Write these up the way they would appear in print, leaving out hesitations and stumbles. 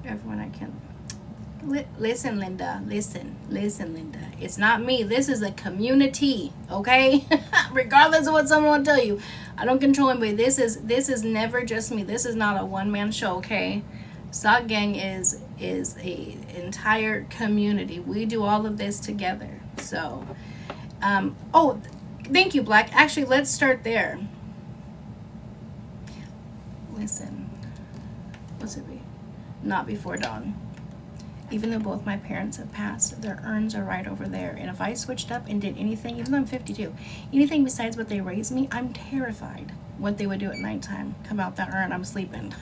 everyone I can. Listen, Linda. Listen, Linda. It's not me. This is a community, okay? Regardless of what someone will tell you, I don't control anybody. This is never just me. This is not a one-man show, okay? Sock Gang is a entire community. We do all of this together. So, oh, thank you, Black. Actually, let's start there. Listen, what's it be? Not before dawn. Even though both my parents have passed, their urns are right over there. And if I switched up and did anything, even though I'm 52, anything besides what they raised me, I'm terrified what they would do at nighttime. Come out that urn, I'm sleeping.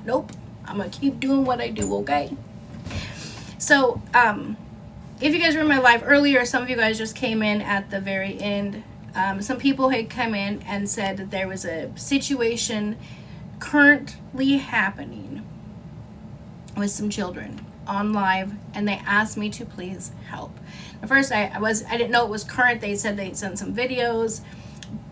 Nope. I'm going to keep doing what I do, okay? So, if you guys were in my live earlier, some of you guys just came in at the very end. Some people had come in and said that there was a situation currently happening with some children on live, and they asked me to please help. At first I didn't know it was current. They said they'd send some videos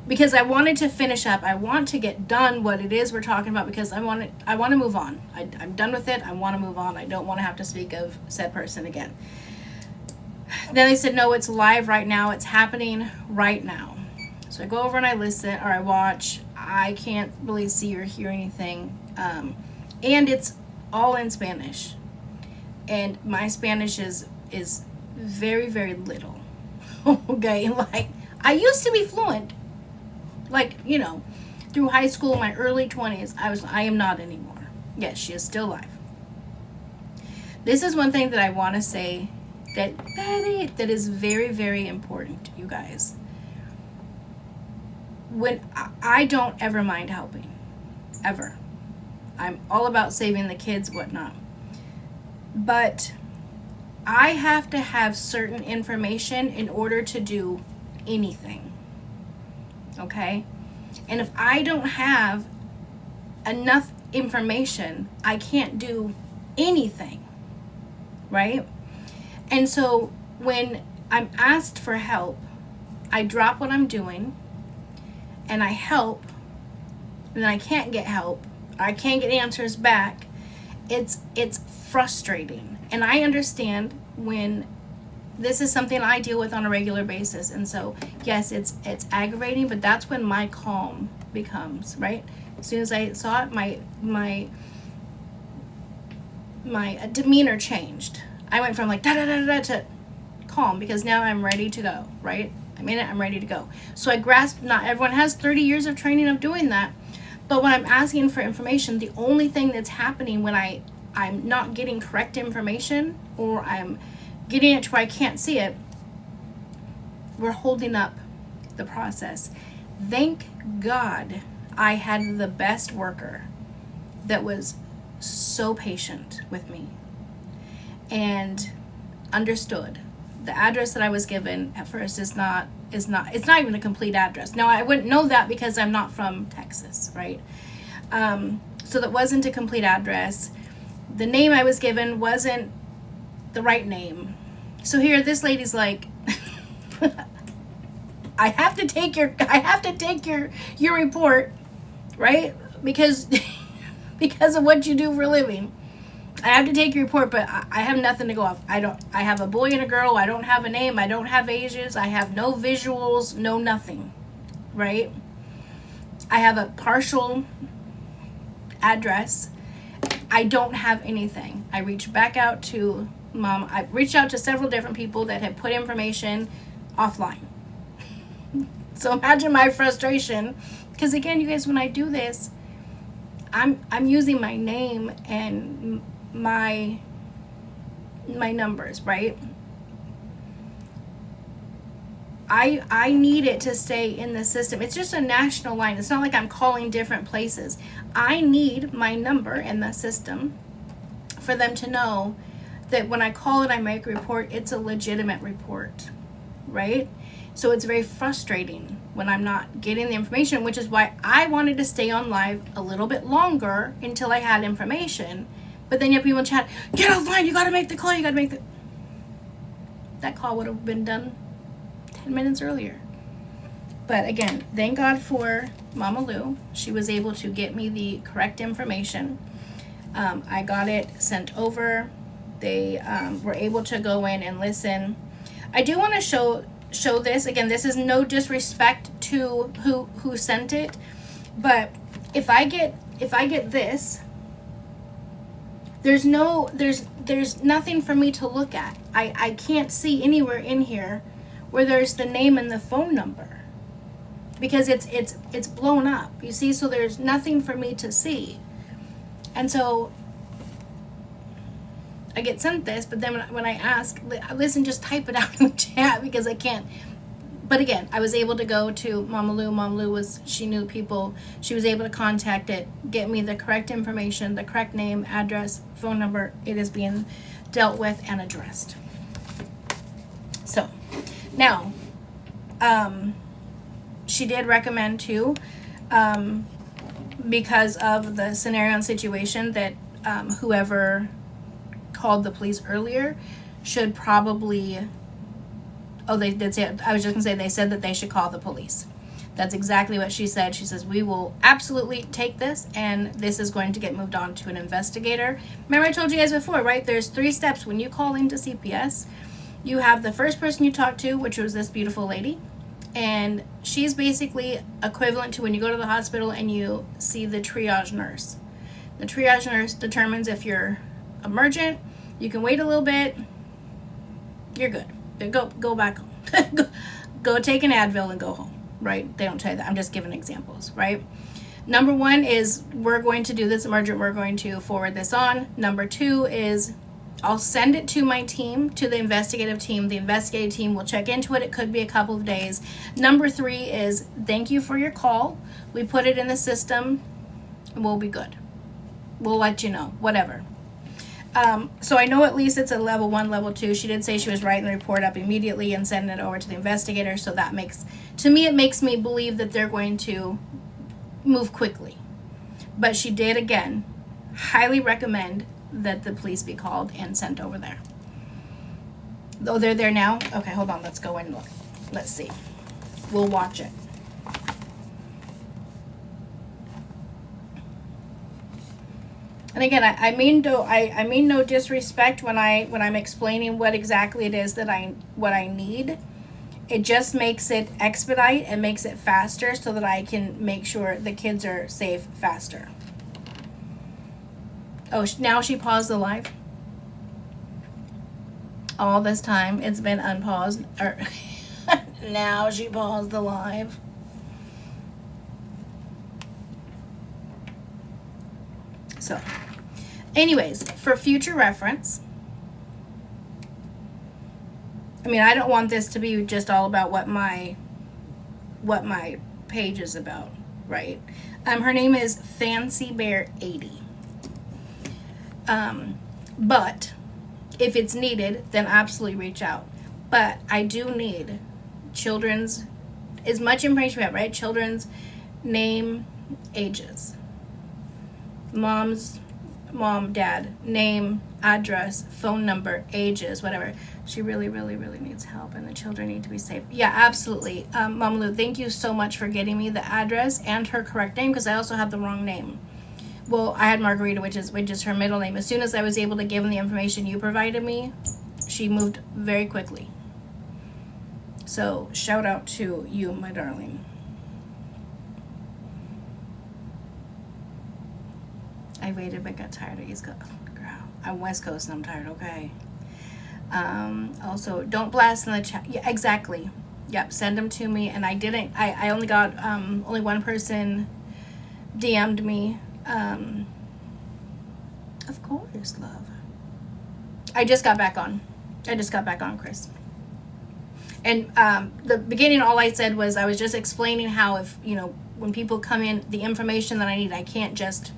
because I wanted to finish up. I want to get done what it is we're talking about because I want to move on. I'm done with it. I want to move on. I don't want to have to speak of said person again. Then they said, no, it's live right now. It's happening right now. So I go over and I listen or I watch. I can't really see or hear anything. And it's all in Spanish. And my Spanish is very, very little. Okay, like I used to be fluent. Like, you know, through high school, my early 20s, I am not anymore. Yes, she is still alive. This is one thing that I want to say that is very, very important, you guys. When I don't ever mind helping, ever. I'm all about saving the kids, whatnot. But I have to have certain information in order to do anything. Okay? And if I don't have enough information, I can't do anything. Right? And so when I'm asked for help, I drop what I'm doing and I help, and then I can't get help. I can't get answers back. It's frustrating, and I understand when this is something I deal with on a regular basis, and so yes, it's aggravating, but that's when my calm becomes, right? As soon as I saw it, my demeanor changed. I went from like da da da da to calm because now I'm ready to go, right? I'm in it, I'm ready to go. So I grasp, not everyone has 30 years of training of doing that, but when I'm asking for information, the only thing that's happening when I'm not getting correct information or I'm getting it to where I can't see it, we're holding up the process. Thank God I had the best worker that was so patient with me and understood. The address that I was given at first it's not even a complete address. Now I wouldn't know that because I'm not from Texas, right? So that wasn't a complete address. The name I was given wasn't the right name. So here this lady's like, I have to take your report, right? Because of what you do for a living. I have to take your report, but I have nothing to go off. I have a boy and a girl. I don't have a name. I don't have ages. I have no visuals, no nothing, right? I have a partial address. I don't have anything. I reached back out to Mom. I reached out to several different people that had put information offline. So imagine my frustration, because again, you guys, when I do this, I'm using my name and my numbers, right? I need it to stay in the system. It's just a national line. It's not like I'm calling different places. I need my number in the system for them to know that when I call and I make a report, it's a legitimate report, right? So it's very frustrating when I'm not getting the information, which is why I wanted to stay on live a little bit longer until I had information. But then you have people in chat, get offline, you gotta make the call, that call would have been done 10 minutes earlier. But again, thank God for Mama Lou. She was able to get me the correct information. I got it sent over. They were able to go in and listen. I do want to show this again. This is no disrespect to who sent it, but if I get this, there's nothing for me to look at. I can't see anywhere in here where there's the name and the phone number, because it's blown up, you see. So there's nothing for me to see, and so I get sent this. But then when I ask, listen, just type it out in the chat, because I can't. But again, I was able to go to Mama Lou. Mama Lou she knew people. She was able to contact it, get me the correct information, the correct name, address, phone number. It is being dealt with and addressed. So now, she did recommend too, because of the scenario and situation, that whoever called the police earlier should probably, they did say, I was just gonna say, they said that they should call the police. That's exactly what she said. She says, we will absolutely take this, and this is going to get moved on to an investigator. Remember I told you guys before, right? There's 3 steps when you call into CPS. You have the first person you talk to, which was this beautiful lady, and she's basically equivalent to when you go to the hospital and you see the triage nurse. The triage nurse determines if you're emergent. You can wait a little bit. You're good. Go back home. go take an Advil and go home, right? They don't tell you that. I'm just giving examples, right? Number 1 is, we're going to do this emergent. We're going to forward this on. Number 2 is, I'll send it to my team, to the investigative team. The investigative team will check into it. It could be a couple of days. Number 3 is, thank you for your call. We put it in the system and we'll be good. We'll let you know, whatever. So I know at least it's a level 1, level 2. She did say she was writing the report up immediately and sending it over to the investigator. So that makes, to me, it makes me believe that they're going to move quickly. But she did, again, highly recommend that the police be called and sent over there. Oh, they're there now? Okay, hold on. Let's go and look. Let's see. We'll watch it. And again, I mean no disrespect when I'm explaining what exactly it is that I need. It just makes it expedite and makes it faster, so that I can make sure the kids are safe faster. Oh, now she paused the live. All this time it's been unpaused. Now she paused the live. So, anyways, for future reference, I mean, I don't want this to be just all about what my page is about, right? Her name is Fancy Bear 80. But if it's needed, then absolutely reach out. But I do need children's, as much information we have, right? Children's name, ages. Mom, dad, name, address, phone number, ages, whatever. She really, really, really needs help, and the children need to be safe. Yeah, absolutely. Mama Lou, thank you so much for getting me the address and her correct name, because I also have the wrong name. Well, I had Margarita, which is her middle name. As soon as I was able to give them the information you provided me, she moved very quickly. So shout out to you, my darling. I waited but got tired of East Coast. Girl, I'm West Coast and I'm tired, okay. Also, don't blast in the chat. Yeah, exactly. Yep, send them to me. And I didn't, I only got, only one person DM'd me. Of course, love. I just got back on, Chris. And the beginning, all I said was, I was just explaining how, if, you know, when people come in, the information that I need, I can't just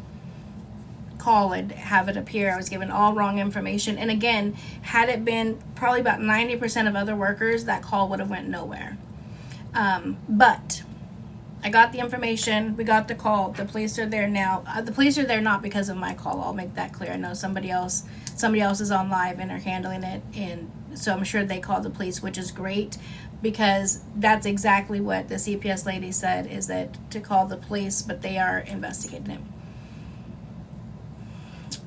call and have it appear. I was given all wrong information. And again, had it been probably about 90% of other workers, that call would have went nowhere. But I got the information. We got the call. The police are there now. The police are there not because of my call. I'll make that clear. I know somebody else is on live and are handling it, and so I'm sure they called the police, which is great, because that's exactly what the CPS lady said, is that to call the police, but they are investigating it.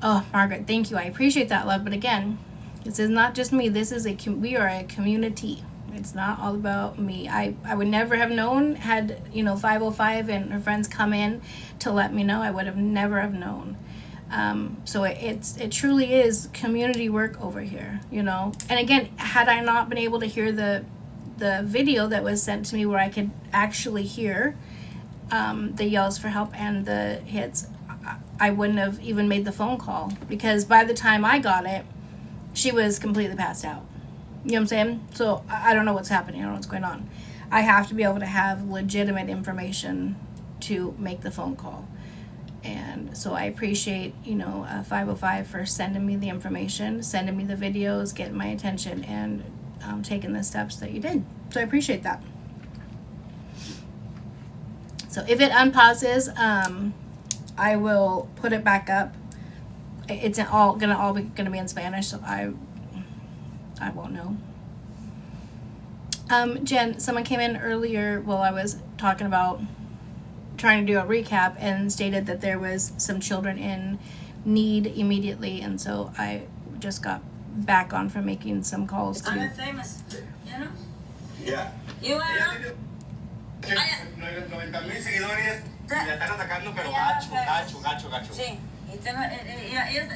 Oh, Margaret, thank you. I appreciate that, love. But again, this is not just me. This is we are a community. It's not all about me. I would never have known had, 505 and her friends come in to let me know. I would have never have known. So it truly is community work over here, And again, had I not been able to hear the video that was sent to me where I could actually hear the yells for help and the hits, I wouldn't have even made the phone call, because by the time I got it, she was completely passed out. You know what I'm saying? So I don't know what's happening. I don't know what's going on. I have to be able to have legitimate information to make the phone call. And so I appreciate, 505 for sending me the information, sending me the videos, getting my attention, and taking the steps that you did. So I appreciate that. So if it unpauses, I will put it back up. It's gonna be in Spanish, so I won't know. Jen, someone came in earlier while I was talking about trying to do a recap and stated that there was some children in need immediately, and so I just got back on from making some calls to. I'm famous, Yeah. You are. 90,000 seguidores y la están atacando, pero gacho. Sí. Esta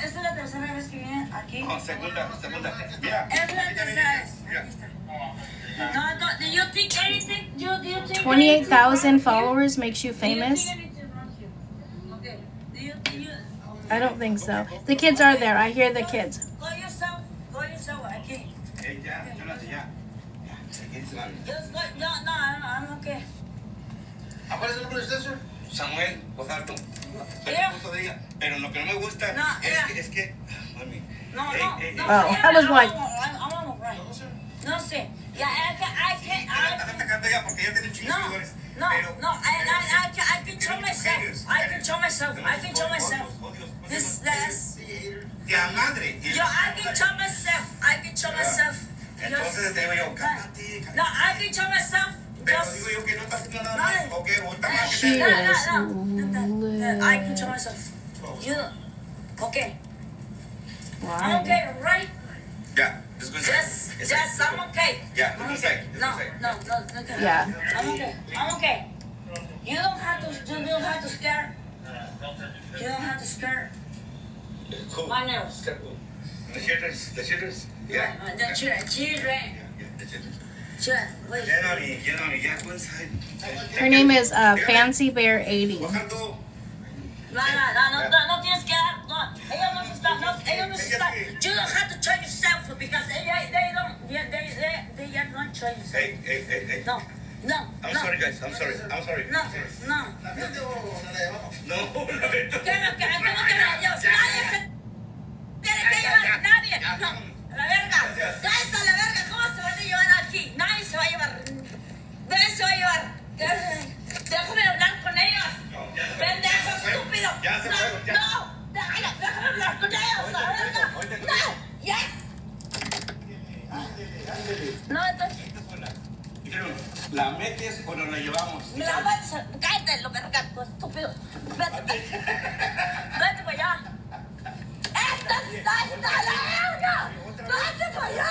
es la tercera vez que viene aquí. No, segunda. Mira. Es la tercera vez. Aquí está. No, do you think anything? Do you think 28,000 followers makes you Do you famous? think anything wrong here? Okay. Do you? I don't think so. The kids are there. I hear the kids. Go yourself aquí. Ya. Just go. No, I'm okay. ¿Cuál es el nombre de usted, sir? Samuel Ojarto. Soy Yeah. el esposo de ella. Pero lo que no me gusta No, yeah. es que. Mami. No. Oh, I was like- I'm all right. No sé. Yeah, I can't. Están atacando ella porque ella tiene un chingo de seguidores. No, Pero. I can show myself. I can show myself. This. Ya madre. I can show myself. Entonces te digo yo, cálmate. No, I can show myself. Pero Just. digo yo que no está haciendo nada más. Ok, ahorita más que She te. is I can show myself. You. Okay. I'm Wow. okay, right? Ya, just go inside. Yes, I'm okay. Yeah, I'm just okay. inside, just No, inside. okay. Yeah. I'm okay. You don't have to scare. You don't have to scare. Who? My nails. The shooters? Yeah. The children. Yeah, the shooters. Children, wait. Get on me, yeah, go inside. Her name is Fancy Bear 80. Ojalá. No tienes que dar. No, ellos no se están. You don't have to try yourself because they are not trying yourself. Hey. No. I'm sorry, guys. I'm sorry. No. No, la verdad. Nadie. No. A la verga. Cállate a la verga. ¿Cómo se van a llevar aquí? Nadie se va a llevar. Nadie se va a llevar. Déjame hablar con ellos. Pendejo estúpido. Ya se fueron, ya. No. Déjame hablar con ellos. A la verga. No. Yes. No, entonces. Dijeron, ¿la metes o nos la llevamos? Me la vas a... Cállate, lo verga, tú estúpido. Vete para allá. ¡Esta está la verga! ¡Vete para allá!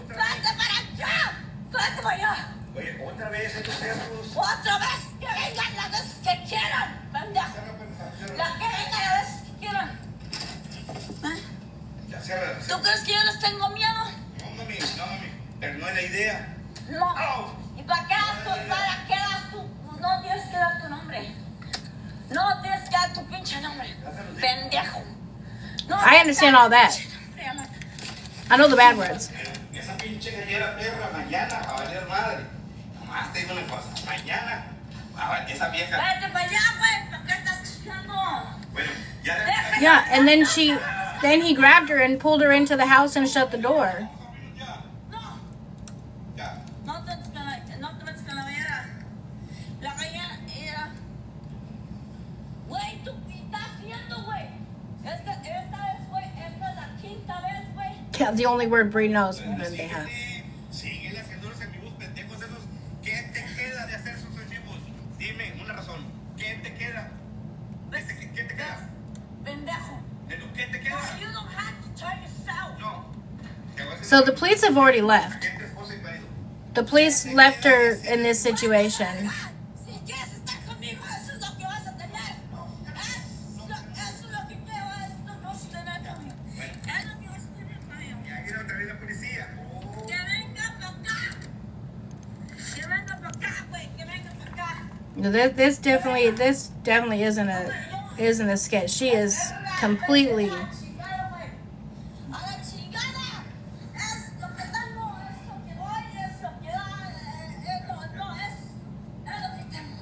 ¡Vete para allá! Oye, otra vez estos perros. ¡Otra vez! ¡Que vengan las veces que quieran! ¡Pendejo! ¡La que vengan las veces que quieran! Ya cierra. ¿Tú crees que yo les tengo miedo? No, mami. Pero no es la idea. No. ¿Y para qué das tu? No tienes que dar tu nombre. No tienes que dar tu pinche nombre. Pendejo. No, I understand all that. I know the bad words. Esa pinche gallera perra mañana va a valer madre. Nomás te digo una cosa. Mañana, esa vieja. Vete para allá, güey. ¿Para qué estás chingando? Bueno, ya le. Yeah, and then he grabbed her and pulled her into the house and shut the door. No. Ya. No te metas con la gallera. La gallera era... Güey, ¿tú qué estás haciendo, güey? Esta vez, güey. Esta es la quinta vez, güey. Yeah, the only word Bree knows. Pendeja. Síguele haciendo los en vivos pendejos esos. ¿Qué te queda de hacer esos en vivos? Dime una razón. ¿Qué te queda? ¿Qué te queda? Pendejo. ¿Qué te queda? So the police have already left. Gente, esposa y marido. The police left her in this situation. Si quieres estar conmigo, eso es lo que vas a tener. Eso es lo que quiero, es lo que vas a tener conmigo. Es lo que vas a tener conmigo. Y aquí no te viene la policía. Que venga para acá. Que venga para acá, güey. Que venga para acá. No, this definitely isn't a sketch. She is completely. A la chingada. Es lo que tengo, es lo que doy, es lo que da. No, es lo que tengo.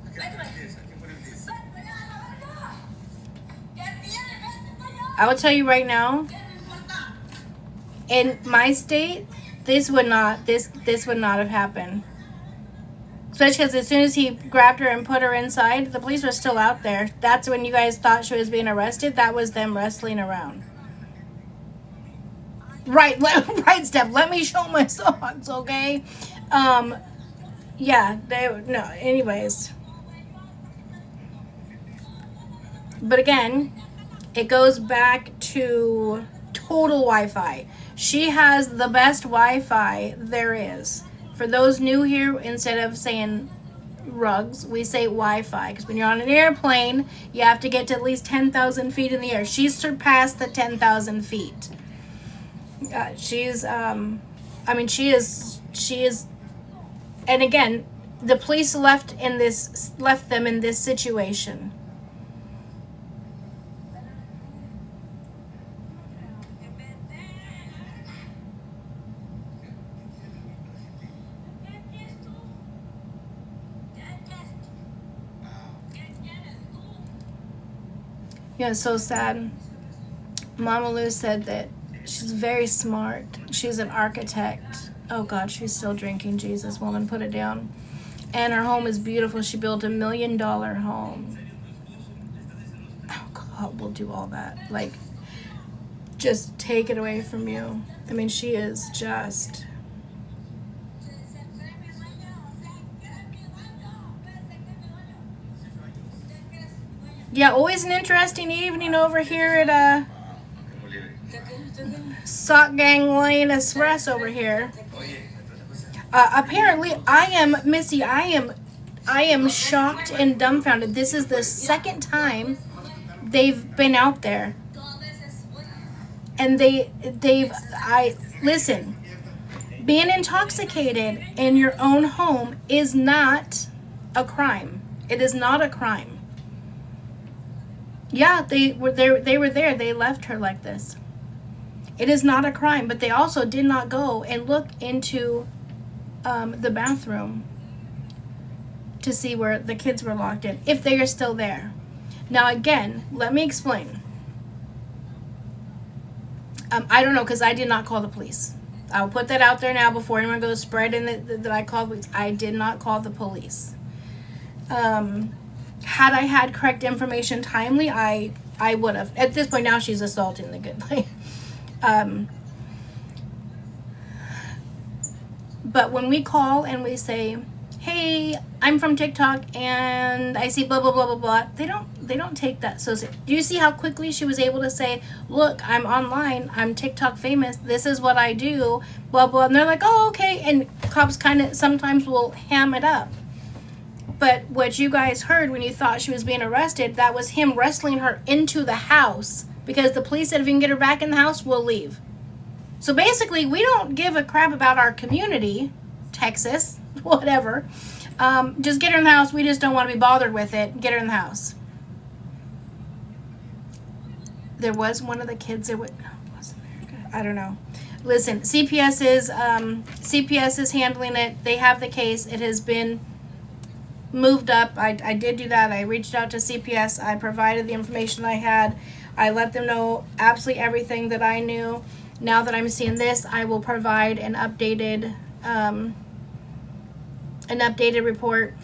¿A qué pone el 10? Ven para allá, la verga. Que viene, vete para allá. I will tell you right now, ¿Qué me importa? in my state, this would not have happened. Especially because as soon as he grabbed her and put her inside, the police were still out there. That's when you guys thought she was being arrested. That was them wrestling around. Right, right, Steph. Let me show my socks, okay? Yeah, anyways. But again, it goes back to total Wi-Fi. She has the best Wi-Fi there is. For those new here, instead of saying rugs, we say Wi-Fi. Because when you're on an airplane, you have to get to at least 10,000 feet in the air. She's surpassed the 10,000 feet. She is, and again, the police left them in this situation. Yeah, it's so sad. Mama Lou said that she's very smart. She's an architect. Oh God, she's still drinking. Jesus, woman, put it down. And her home is beautiful. She built $1 million home. Oh God, we'll do all that. Like, just take it away from you. I mean, she is just... Yeah, always an interesting evening over here at Sock Gang Lane Express over here. Apparently, Missy, I am shocked and dumbfounded. This is the second time they've been out there. And listen, being intoxicated in your own home is not a crime. It is not a crime. Yeah, they were there. They left her like this. It is not a crime, but they also did not go and look into the bathroom to see where the kids were locked in, if they are still there. Now, again, let me explain. I don't know, because I did not call the police. I'll put that out there now before anyone goes spreading that I called the police. I did not call the police. Had I had correct information timely, I would have. At this point now, she's assaulting the good lady. But when we call and we say, hey, I'm from TikTok and I see blah, blah, blah, blah, blah, they don't take that so seriously. Do you see how quickly she was able to say, look, I'm online, I'm TikTok famous, this is what I do, blah, blah, and they're like, oh, okay, and cops kind of sometimes will ham it up. But what you guys heard when you thought she was being arrested, that was him wrestling her into the house because the police said if you can get her back in the house, we'll leave. So basically, we don't give a crap about our community, Texas, whatever. Just get her in the house. We just don't want to be bothered with it. Get her in the house. There was one of the kids that I don't know. Listen, CPS is handling it. They have the case. It has been moved up. I did do that. I reached out to CPS. I provided the information I had. I let them know absolutely everything that I knew. Now that I'm seeing this, I will provide an updated report.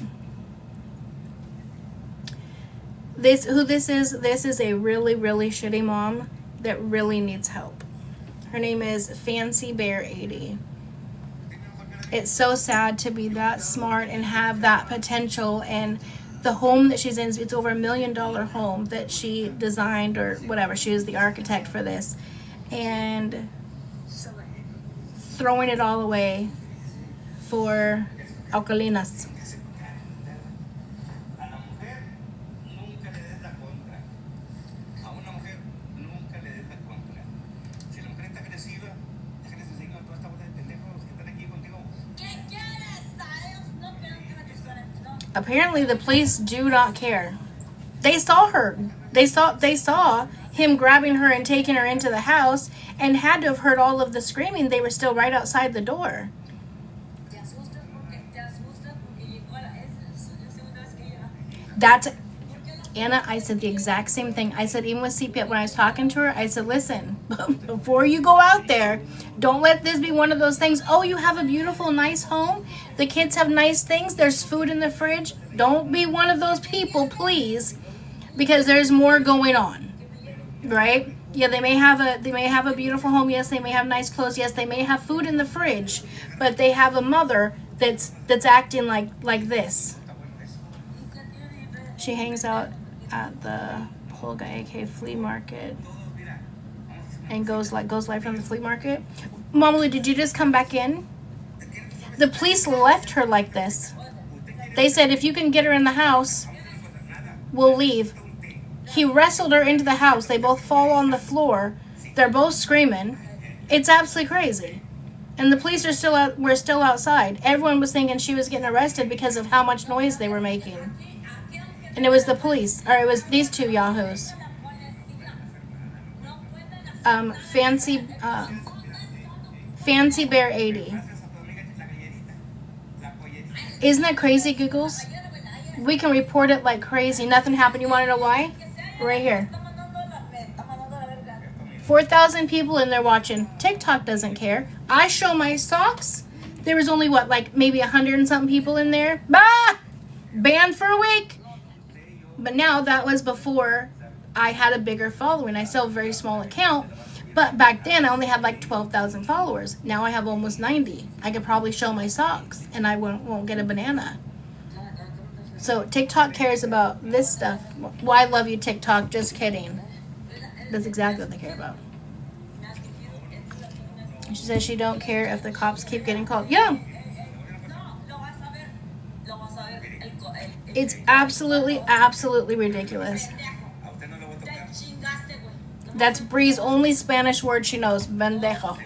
This is a really, really shitty mom that really needs help. Her name is Fancy Bear 80. It's so sad to be that smart and have that potential, and the home that she's in, it's over $1 million home that she designed or whatever. She is the architect for this, and throwing it all away for Alcalinas. A la mujer nunca le des la contra. A una mujer nunca le des la contra. Si la mujer está agresiva, déjales enseñar a toda esta bola de pendejos que están aquí contigo. ¿Qué quieres? A ellos no quieren que me disparen, no. Apparently the police do not care. They saw her. They saw him grabbing her and taking her into the house, and had to have heard all of the screaming. They were still right outside the door. Te asustas porque llegó a la segunda vez que llega. That's Anna. I said the exact same thing. I said even with CPS when I was talking to her, I said, listen, before you go out there, don't let this be one of those things. Oh, you have a beautiful, nice home. The kids have nice things. There's food in the fridge. Don't be one of those people, please, because there's more going on, right? Yeah, they may have a beautiful home. Yes, they may have nice clothes. Yes, they may have food in the fridge, but they have a mother that's acting like this. She hangs out at the Polga AK flea market and goes live from the flea market. Mamalu, did you just come back in? The police left her like this. They said if you can get her in the house, we'll leave. He wrestled her into the house. They both fall on the floor. They're both screaming. It's absolutely crazy. And the police were still outside. Everyone was thinking she was getting arrested because of how much noise they were making. And it was the police, or it was these two yahoos. Fancy Bear 80. Isn't that crazy, Googles? We can report it like crazy. Nothing happened. You want to know why? Right here. 4,000 people in there watching. TikTok doesn't care. I show my socks. There was only, maybe 100 and something people in there. Bah! Banned for a week. But now, that was before I had a bigger following. I still have a very small account. But back then, I only had 12,000 followers. Now I have almost 90. I could probably show my socks, and I won't get a banana. So TikTok cares about this stuff. Well, I love you, TikTok. Just kidding. That's exactly what they care about. She says she don't care if the cops keep getting called. Yeah. It's absolutely ridiculous. That's Bree's only Spanish word she knows. Bendejo.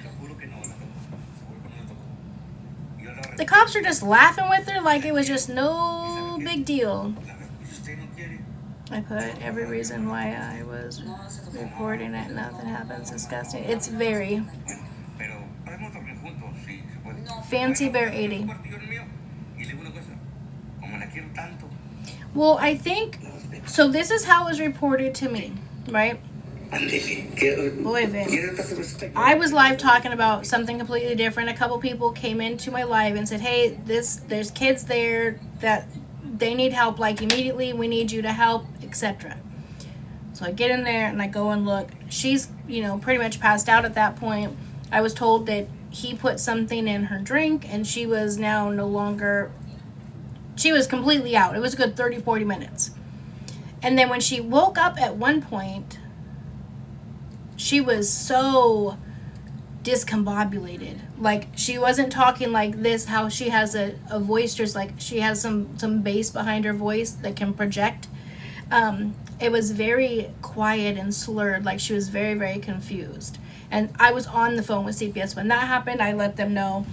The cops are just laughing with her like it was just no big deal. I put every reason why I was reporting it. Nothing happens. Disgusting. It's very. Fancy Bear 80. Well, I think, so this is how it was reported to me, right? Boy, Vin. I was live talking about something completely different. A couple people came into my live and said, hey, there's kids there that they need help, immediately. We need you to help, etc. So I get in there and I go and look. She's, pretty much passed out at that point. I was told that he put something in her drink and she was now no longer, she was completely out. It was a good 30, 40 minutes. And then when she woke up at one point, she was so discombobulated. She wasn't talking like this, how she has a voice, just she has some bass behind her voice that can project. It was very quiet and slurred, she was very, very confused. And I was on the phone with CPS when that happened. I let them know.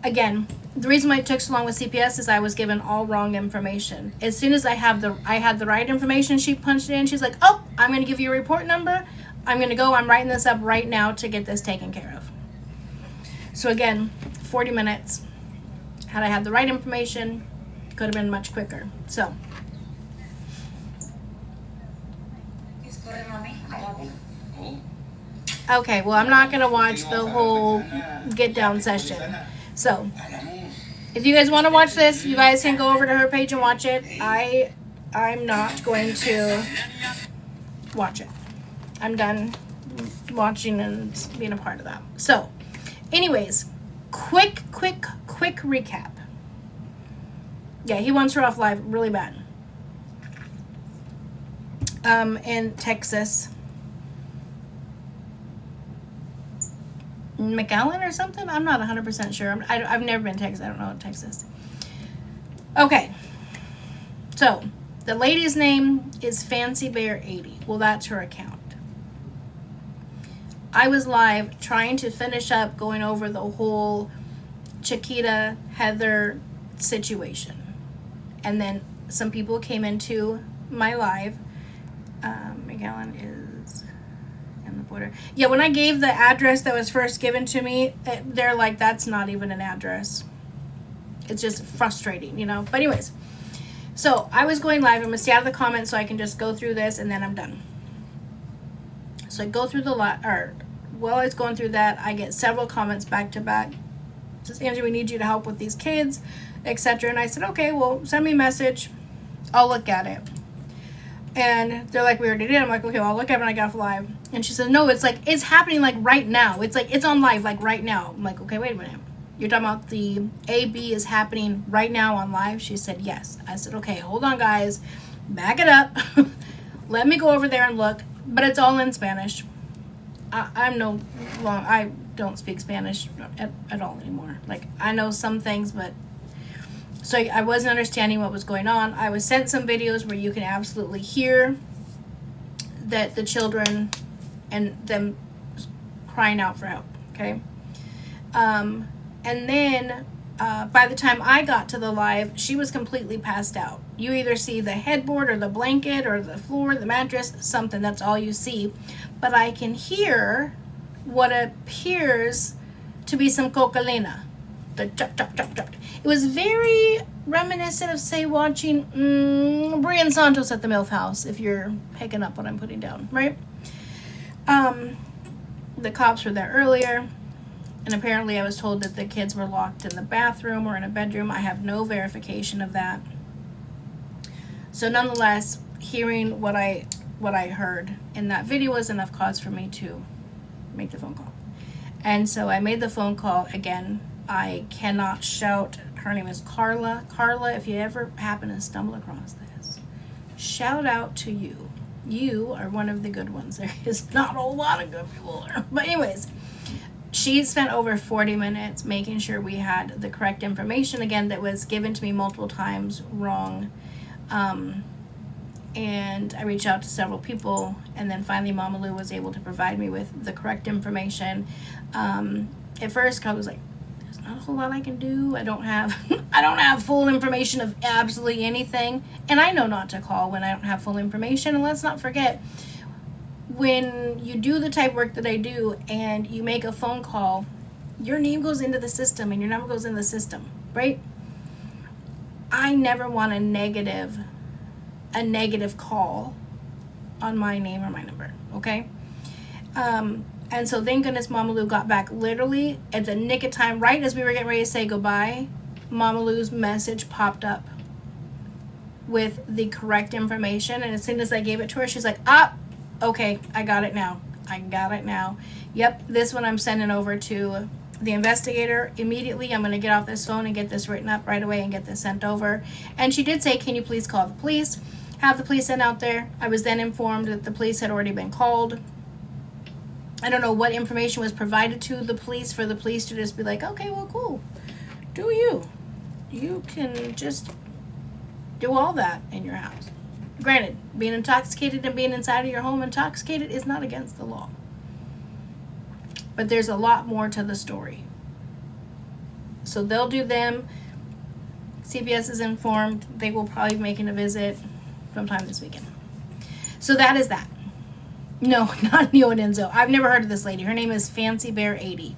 Again, the reason why it took so long with CPS is I was given all wrong information. As soon as I had the right information, she punched it in. She's like, oh, I'm going to give you a report number. I'm going to go. I'm writing this up right now to get this taken care of. So again, 40 minutes. Had I had the right information, could have been much quicker. So. Okay, well, I'm not going to watch the whole get down session. So, if you guys want to watch this, you guys can go over to her page and watch it. I'm not going to watch it. I'm done watching and being a part of that. So, anyways, quick recap. Yeah, he wants her off live really bad. In Texas. McAllen or something. I'm not 100% sure. I've never been to Texas. I don't know what Texas. Okay. So, the lady's name is Fancy Bear 80. Well, that's her account. I was live trying to finish up going over the whole Chiquita Heather situation. And then some people came into my live. McAllen is in the border. Yeah, when I gave the address that was first given to me, they're like, that's not even an address. It's just frustrating, you know. But anyways, so I was going live. I'm going to stay out of the comments so I can just go through this and then I'm done. So I go through while I was going through that, I get several comments back to back. It says, Angie, we need you to help with these kids, etc. And I said, okay, well, send me a message. I'll look at it. And they're like, we already did. I'm like, okay, well, I'll look at it when I get off live. And she said, no, it's like, it's happening like right now. It's like, it's on live like right now. I'm like, okay, wait a minute. You're talking about the AB is happening right now on live? She said, yes. I said, okay, hold on, guys. Back it up. Let me go over there and look. But it's all in Spanish. I don't speak Spanish at all anymore. Like, I know some things, but so I wasn't understanding what was going on. I was sent some videos where you can absolutely hear that the children and them crying out for help. Okay. And then by the time I got to the live, she was completely passed out. You either see the headboard or the blanket or the floor, the mattress, something. That's all you see. But I can hear what appears to be some cocalina. The chop, chop, chop, chop. It was very reminiscent of, say, watching Brian Santos at the MILF house, if you're picking up what I'm putting down, right? The cops were there earlier. And apparently I was told that the kids were locked in the bathroom or in a bedroom. I have no verification of that. So nonetheless, hearing what I heard in that video was enough cause for me to make the phone call. And so I made the phone call. Again, I cannot shout. Her name is Carla. Carla, if you ever happen to stumble across this, shout out to you. You are one of the good ones. There is not a lot of good people there. But anyways, she spent over 40 minutes making sure we had the correct information, again, that was given to me multiple times wrong. And I reached out to several people, and then finally Mama Lou was able to provide me with the correct information. At first, Carla was like, there's not a whole lot I can do. I don't have full information of absolutely anything. And I know not to call when I don't have full information. And let's not forget, when you do the type work that I do and you make a phone call, your name goes into the system and your number goes in the system, right? I never want a negative call on my name or my number, okay? And so thank goodness Mama Lou got back literally at the nick of time, right as we were getting ready to say goodbye. Mama Lou's message popped up with the correct information, and as soon as I gave it to her, she's like, okay, I got it now. Yep, this one I'm sending over to the investigator immediately. I'm going to get off this phone and get this written up right away and get this sent over. And she did say, can you please call the police? Have the police sent out there. I was then informed that the police had already been called. I don't know what information was provided to the police for the police to just be like, okay, well, cool. Do you. You can just do all that in your house. Granted, being intoxicated and being inside of your home intoxicated is not against the law. But there's a lot more to the story. So they'll do them. CPS is informed. They will probably be making a visit sometime this weekend. So that is that. No, not Neo and Enzo. I've never heard of this lady. Her name is Fancy Bear 80.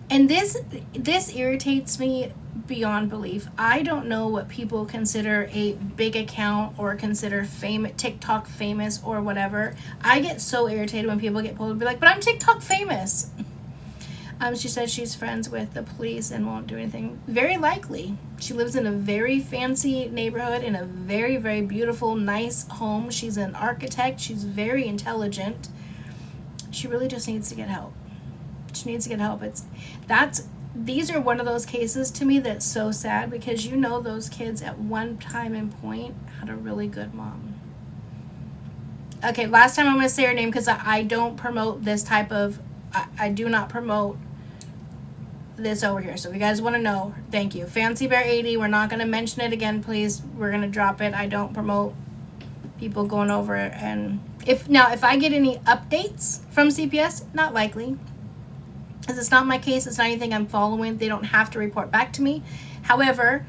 And this irritates me beyond belief. I don't know what people consider a big account or consider TikTok famous or whatever. I get so irritated when people get pulled and be like, but I'm TikTok famous. She says she's friends with the police and won't do anything. Very likely. She lives in a very fancy neighborhood in a very, very beautiful, nice home. She's an architect. She's very intelligent. She really just needs to get help. She needs to get help. These are one of those cases to me that's so sad, because you know those kids at one time and point had a really good mom. Okay, last time I'm going to say her name because I don't promote this type of I do not promote this over here. So if you guys want to know, thank you. Fancy Bear 80, we're not going to mention it again, please. We're going to drop it. I don't promote people going over it. And if I get any updates from CPS, not likely, because it's not my case. It's not anything I'm following. They don't have to report back to me. However,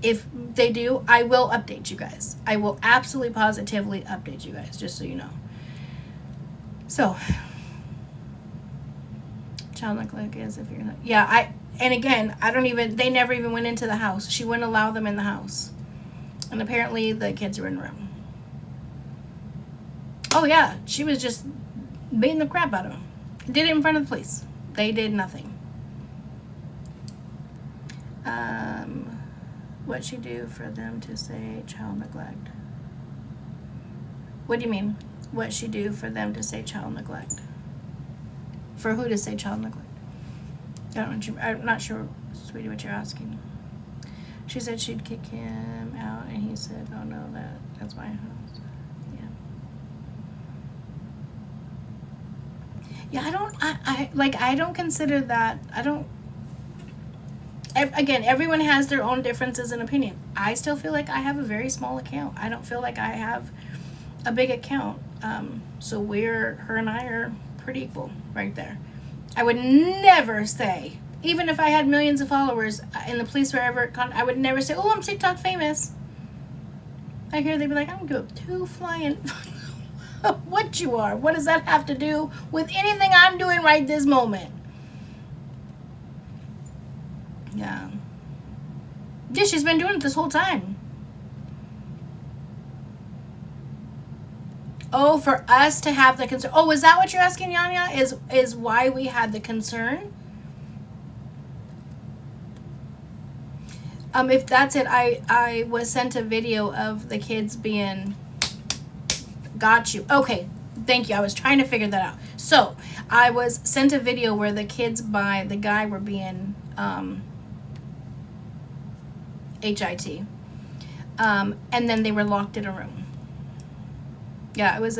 if they do, I will update you guys. I will absolutely positively update you guys, just so you know. So, child neglect is if you're not, yeah, and again, they never even went into the house. She wouldn't allow them in the house. And apparently the kids were in the room. Oh yeah, she was just beating the crap out of them. Did it in front of the police. They did nothing. What'd she do for them to say child neglect? What do you mean? What'd she do for them to say child neglect? For who to say child neglect? I'm not sure, sweetie, what you're asking. She said she'd kick him out, and he said, "Oh no, that's my house." Yeah. Yeah, I don't consider that. Again, everyone has their own differences in opinion. I still feel like I have a very small account. I don't feel like I have a big account. So her and I are pretty equal right there. I would never say, even if I had millions of followers and the police were ever, I would never say, "Oh, I'm TikTok famous." I hear they'd be like, "I'm going to flying." What you are? What does that have to do with anything I'm doing right this moment? Yeah. Yeah, she's been doing it this whole time. Oh, for us to have the concern. Oh, is that what you're asking, Yanya? Is why we had the concern? If that's it, I was sent a video of the kids being... Got you. Okay, thank you. I was trying to figure that out. So, I was sent a video where the kids by the guy were being... HIT. And then they were locked in a room. Yeah, it was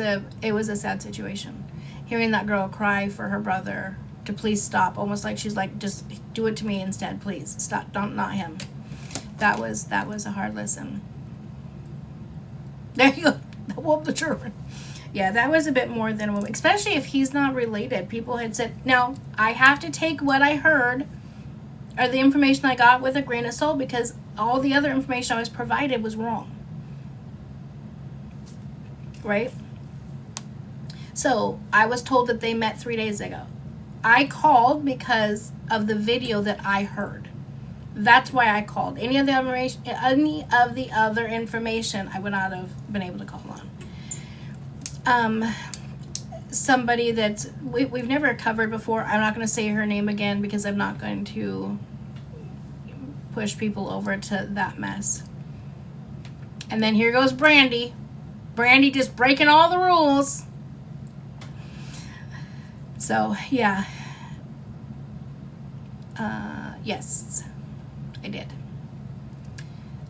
a sad situation. Hearing that girl cry for her brother to please stop, almost like she's like, "Just do it to me instead, please. Stop, not him." That was a hard lesson. There you go. Whoop the children. Yeah, that was a bit more than a woman, especially if he's not related. People had said, now I have to take what I heard or the information I got with a grain of salt, because all the other information I was provided was wrong. Right? So, I was told that they met 3 days ago. I called because of the video that I heard. That's why I called. Any of the other information I would not have been able to call on. Somebody that we've never covered before. I'm not going to say her name again because I'm not going to push people over to that mess. And then here goes Brandy. Brandy just breaking all the rules. So, yeah. Yes, I did.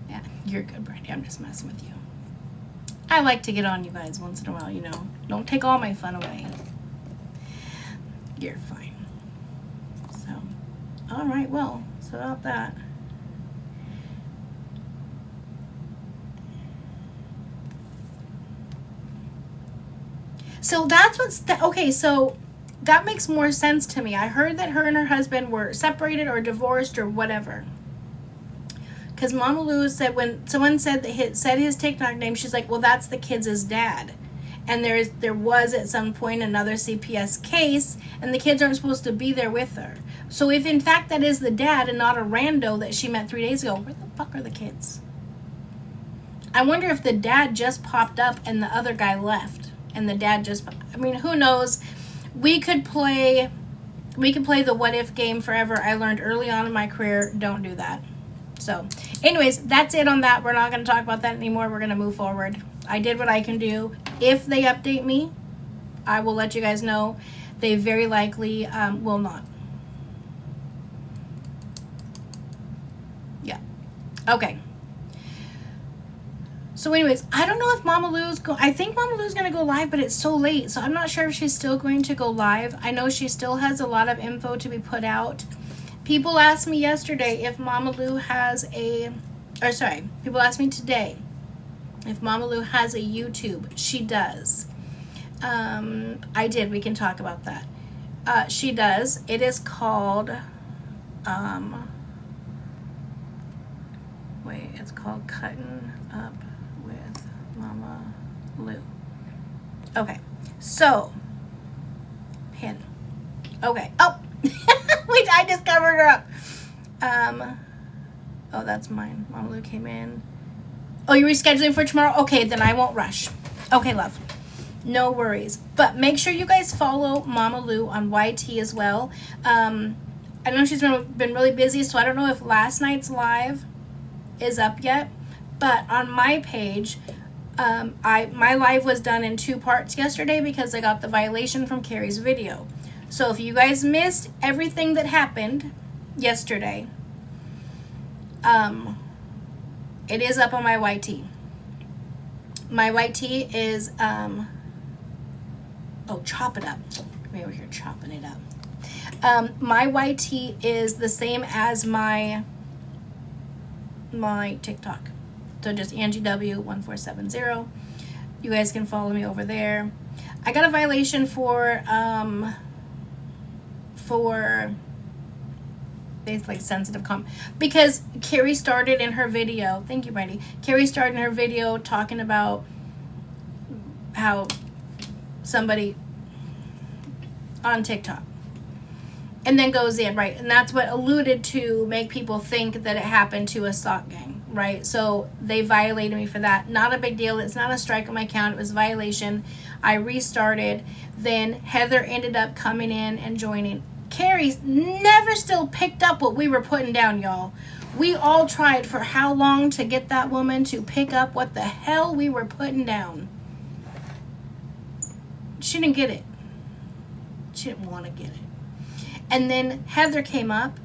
Yeah, you're good, Brandy. I'm just messing with you. I like to get on you guys once in a while, you know. Don't take all my fun away. You're fine. So, alright, well, so about that. So that's what's... okay, so that makes more sense to me. I heard that her and her husband were separated or divorced or whatever. Because Mama Lou said, when someone said his TikTok name, she's like, well, that's the kids' dad. And there was at some point another CPS case, and the kids aren't supposed to be there with her. So if in fact that is the dad and not a rando that she met 3 days ago, where the fuck are the kids? I wonder if the dad just popped up and the other guy left. And the dad just... I mean, who knows? We could play the what if game forever. I learned early on in my career, don't do that. So, anyways, that's it on that. We're not going to talk about that anymore. We're going to move forward. I did what I can do. If they update me, I will let you guys know. They very likely will not. Yeah. Okay. So anyways, I don't know if Mama Lou's I think Mama Lou's going to go live, but it's so late. So I'm not sure if she's still going to go live. I know she still has a lot of info to be put out. People asked me yesterday if Mama Lou has people asked me today if Mama Lou has a YouTube. She does. I did. We can talk about that. She does. It is called, it's called Cutting Up with Mama Lou. Okay, so, pin. Okay, oh, wait, I just covered her up. Oh, that's mine. Mama Lou came in. Oh, you're rescheduling for tomorrow? Okay, then I won't rush. Okay, love. No worries. But make sure you guys follow Mama Lou on YT as well. I know she's been really busy, so I don't know if last night's live is up yet. But on my page, my live was done in 2 parts yesterday because I got the violation from Carrie's video. So if you guys missed everything that happened yesterday, it is up on my YT. My YT is, chop it up. Maybe we're here chopping it up. My YT is the same as my TikTok. So just AngieW1470. You guys can follow me over there. I got a violation for it's like sensitive because Carrie started in her video. Thank you, Brandy. Carrie started in her video talking about how somebody on TikTok, and then goes in, right? And that's what alluded to make people think that it happened to a sock gang, right? So they violated me for that. Not a big deal. It's not a strike on my account. It was a violation. I restarted. Then Heather ended up coming in and joining. Carrie never still picked up what we were putting down, y'all. We all tried for how long to get that woman to pick up what the hell we were putting down. She didn't get it. She didn't want to get it. And then Heather came up,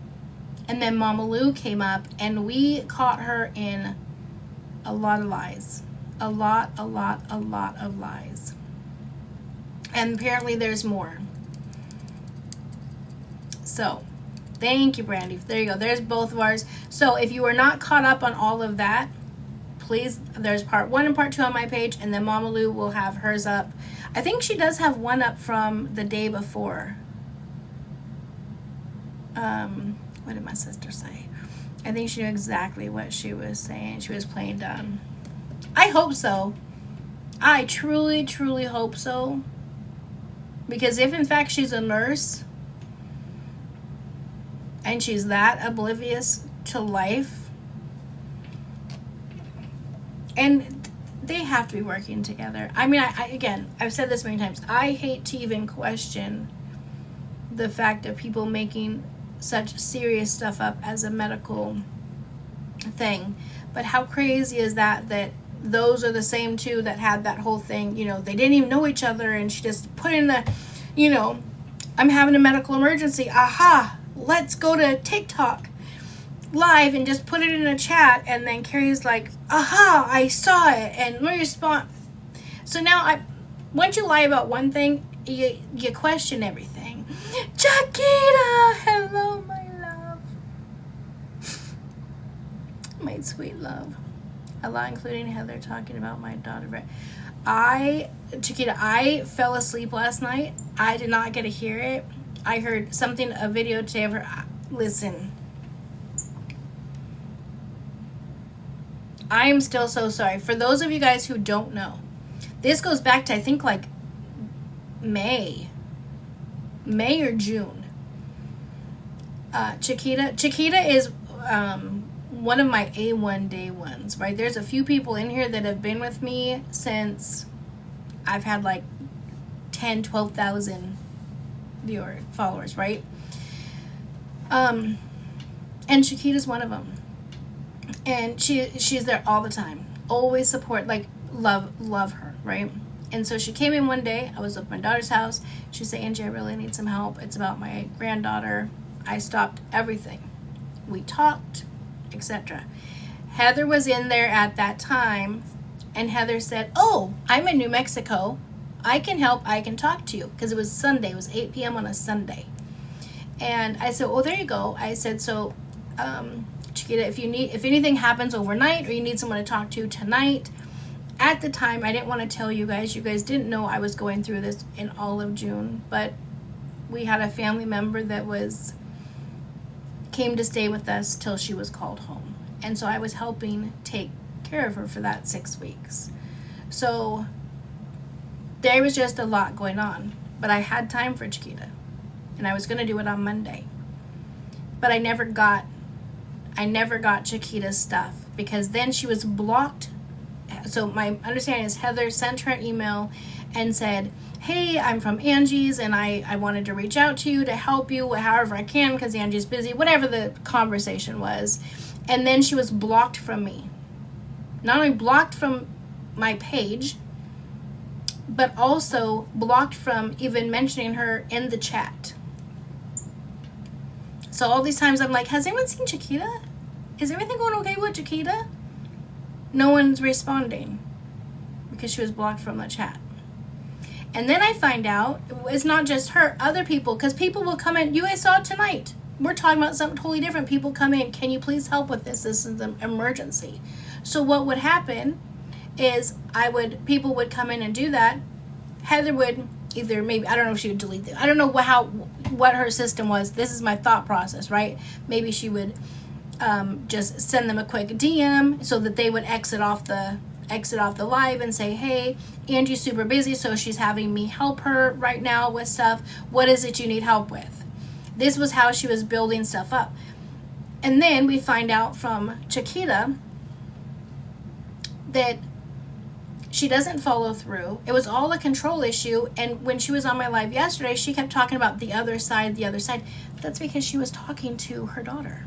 and then Mama Lou came up, and we caught her in a lot of lies. A lot of lies. And apparently there's more. So, thank you, Brandy. There you go. There's both of ours. So, if you are not caught up on all of that, please, there's part 1 and part 2 on my page, and then Mama Lou will have hers up. I think she does have one up from the day before. What did my sister say? I think she knew exactly what she was saying. She was playing dumb. I hope so. I truly, truly hope so. Because if in fact she's a nurse and she's that oblivious to life, and they have to be working together. I mean, again, I've said this many times. I hate to even question the fact of people making such serious stuff up as a medical thing. But how crazy is that those are the same two that had that whole thing, you know, they didn't even know each other, and she just put in the, you know, I'm having a medical emergency. Aha, let's go to TikTok live and just put it in a chat. And then Carrie's like, aha, I saw it, and let me respond. So now once you lie about one thing, you question everything. Chiquita, hello, my love. My sweet love. A lot, including Heather talking about my daughter. Chiquita, I fell asleep last night. I did not get to hear it. I heard something, a video today of her. Listen. I am still so sorry. For those of you guys who don't know, this goes back to, I think, like May or June. Chiquita is one of my A1 day ones, right? There's a few people in here that have been with me since I've had like 10, 12,000 followers, right? And Chiquita's one of them. And she's there all the time. Always support, like, love her, right? And so she came in one day. I was at my daughter's house. She said, Angie, I really need some help. It's about my granddaughter. I stopped everything. We talked, etc. Heather was in there at that time, And Heather said, oh, I'm in New Mexico. I can help. I can talk to you. Because it was Sunday. It was 8 p.m. on a Sunday. And I said, oh, there you go. I said, so, Chiquita, if anything happens overnight or you need someone to talk to tonight. At the time, I didn't want to tell you guys. You guys didn't know I was going through this in all of June. But we had a family member that came to stay with us till she was called home. And so I was helping take care of her for that 6 weeks. So there was just a lot going on. But I had time for Chiquita. And I was going to do it on Monday. But I never got Chiquita's stuff because then she was blocked. So my understanding is Heather sent her an email and said, hey, I'm from Angie's and I wanted to reach out to you to help you however I can because Angie's busy, whatever the conversation was. And then she was blocked from me. Not only blocked from my page, but also blocked from even mentioning her in the chat. So all these times I'm like, has anyone seen Chiquita? Is everything going okay with Chiquita? No one's responding because she was blocked from the chat. And then I find out it's not just her, other people, because people will come in. You guys saw it tonight. We're talking about something totally different. People come in, can you please help with this? This is an emergency. So what would happen is people would come in and do that. Heather would either maybe, I don't know if she would delete it. I don't know what her system was. This is my thought process, right? Maybe she would just send them a quick DM so that they would exit off the live and say, hey, Angie's super busy, so she's having me help her right now with stuff. What is it you need help with? This was how she was building stuff up. And then we find out from Chiquita that she doesn't follow through. It was all a control issue. And when she was on my live yesterday, she kept talking about the other side. That's because she was talking to her daughter.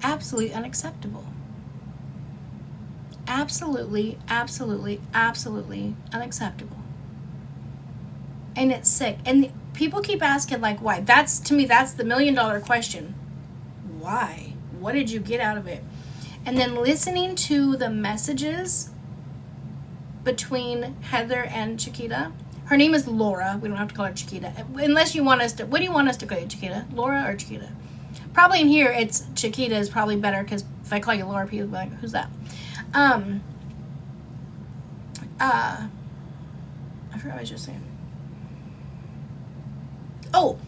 Absolutely unacceptable. Absolutely, absolutely, absolutely unacceptable. And it's sick. And people keep asking, like, why? To me, that's the $1 million question. Why? What did you get out of it? And then listening to the messages between Heather and Chiquita. Her name is Laura. We don't have to call her Chiquita. Unless you want us to, what do you want us to call you, Chiquita? Laura or Chiquita? Probably in here, it's Chiquita is probably better because if I call you Laura, people will be like, who's that? I forgot what I was just saying. Oh,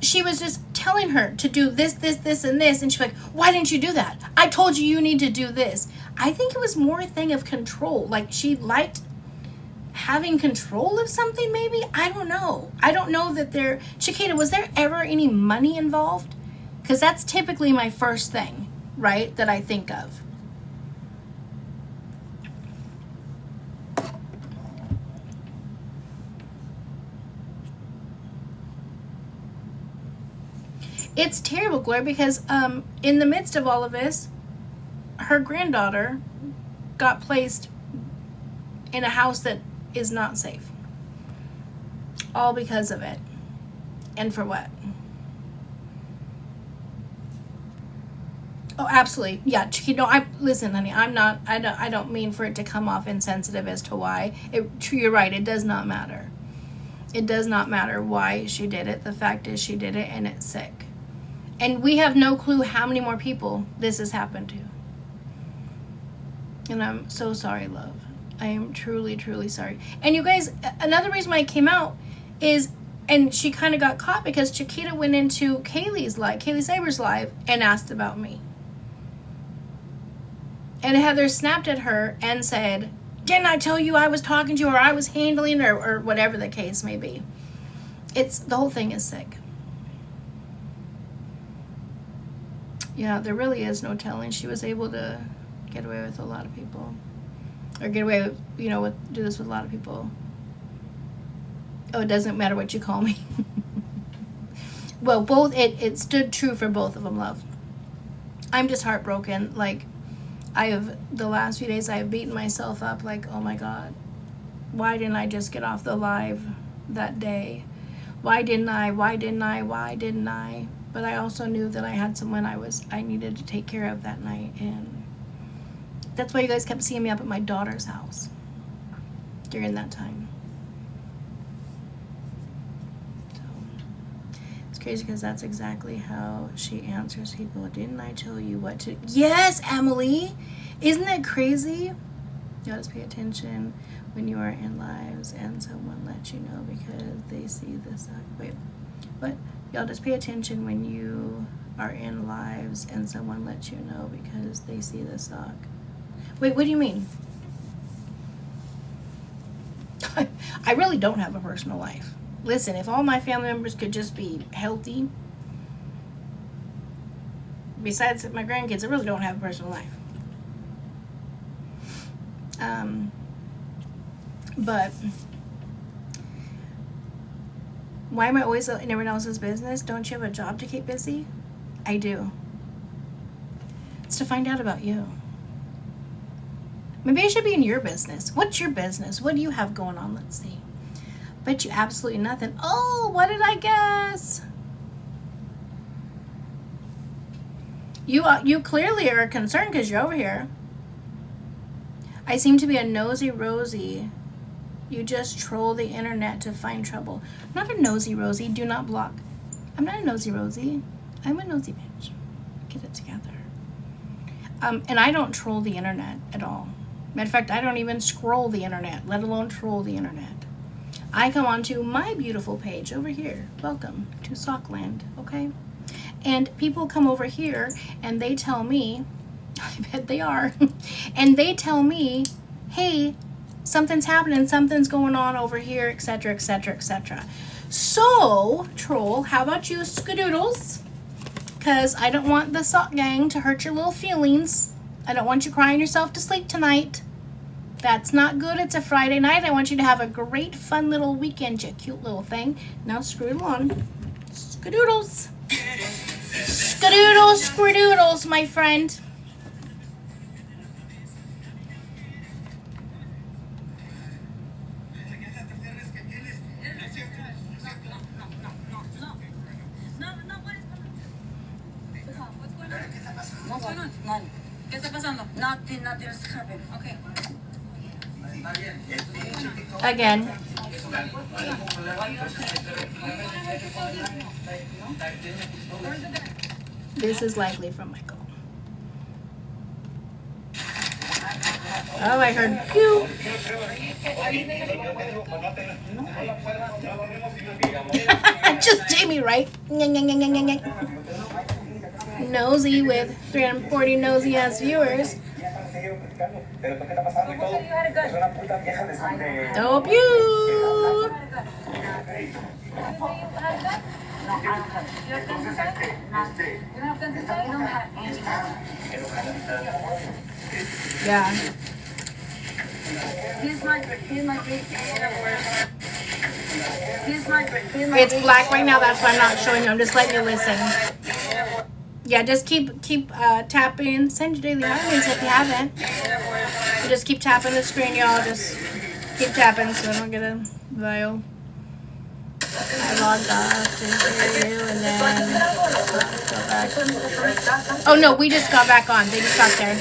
she was just telling her to do this, and this, and she's like, why didn't you do that? I told you need to do this. I think it was more a thing of control. Like she liked having control of something, maybe? I don't know. I don't know that Chiquita, was there ever any money involved? Because that's typically my first thing, right, that I think of. It's terrible, Gloria, because in the midst of all of this, her granddaughter got placed in a house that is not safe. All because of it. And for what? Oh, absolutely. Yeah, Chiquita, listen, honey, I don't mean for it to come off insensitive as to why. You're right, it does not matter. It does not matter why she did it. The fact is she did it and it's sick. And we have no clue how many more people this has happened to. And I'm so sorry, love. I am truly, truly sorry. And you guys, another reason why I came out is, and she kind of got caught because Chiquita went into Kaylee Saber's live and asked about me. And Heather snapped at her and said, didn't I tell you I was talking to you or I was handling or whatever the case may be. The whole thing is sick. Yeah, there really is no telling. She was able to get away with a lot of people. Or get away with, do this with a lot of people. Oh, it doesn't matter what you call me. Well, it stood true for both of them, love. I'm just heartbroken. Like, the last few days, I have beaten myself up like, oh my God, why didn't I just get off the live that day? Why didn't I? But I also knew that I had someone I needed to take care of that night, and That's why you guys kept seeing me up at my daughter's house during that time. So it's crazy because that's exactly how she answers people. Didn't I tell you what to? Yes, Emily. Isn't that crazy? You just pay attention when you are in lives and someone lets you know because they see this. Wait, what? Y'all just pay attention when you are in lives and someone lets you know because they see the sock. Wait, what do you mean? I really don't have a personal life. Listen, if all my family members could just be healthy, besides my grandkids, I really don't have a personal life. But why am I always in everyone else's business? Don't you have a job to keep busy? I do. It's to find out about you. Maybe I should be in your business. What's your business? What do you have going on? Let's see. Bet you absolutely nothing. Oh, what did I guess? You clearly are concerned because you're over here. I seem to be a nosy Rosie. You just troll the internet to find trouble. I'm not a nosy Rosie. Do not block. I'm not a nosy Rosie. I'm a nosy bitch. Get it together. And I don't troll the internet at all. Matter of fact, I don't even scroll the internet, let alone troll the internet. I come onto my beautiful page over here. Welcome to Sockland, okay? And people come over here and they tell me, I bet they are, and they tell me, hey, something's happening, something's going on over here, etc., etc., etc. So, troll, how about you skadoodles? Because I don't want the sock gang to hurt your little feelings. I don't want you crying yourself to sleep tonight. That's not good. It's a Friday night. I want you to have a great, fun little weekend, you cute little thing. Now screw it on. Skadoodles. Skadoodles, squirdoodles, my friend. ¿Qué está pasando? Nothing is happening. Okay. Again. This is likely from Michael. Oh, I heard pew. Just Jamie, right? Nosy with 340 nosy ass viewers. Oh, pew. Yeah. It's black right now, that's why I'm not showing you. I'm just letting you listen. Yeah, just keep tapping. Send your daily harmonies if you haven't. You just keep tapping the screen, y'all. Just keep tapping so I don't get a vial. I logged off to hear you and then go back. Oh no, we just got back on. They just got there.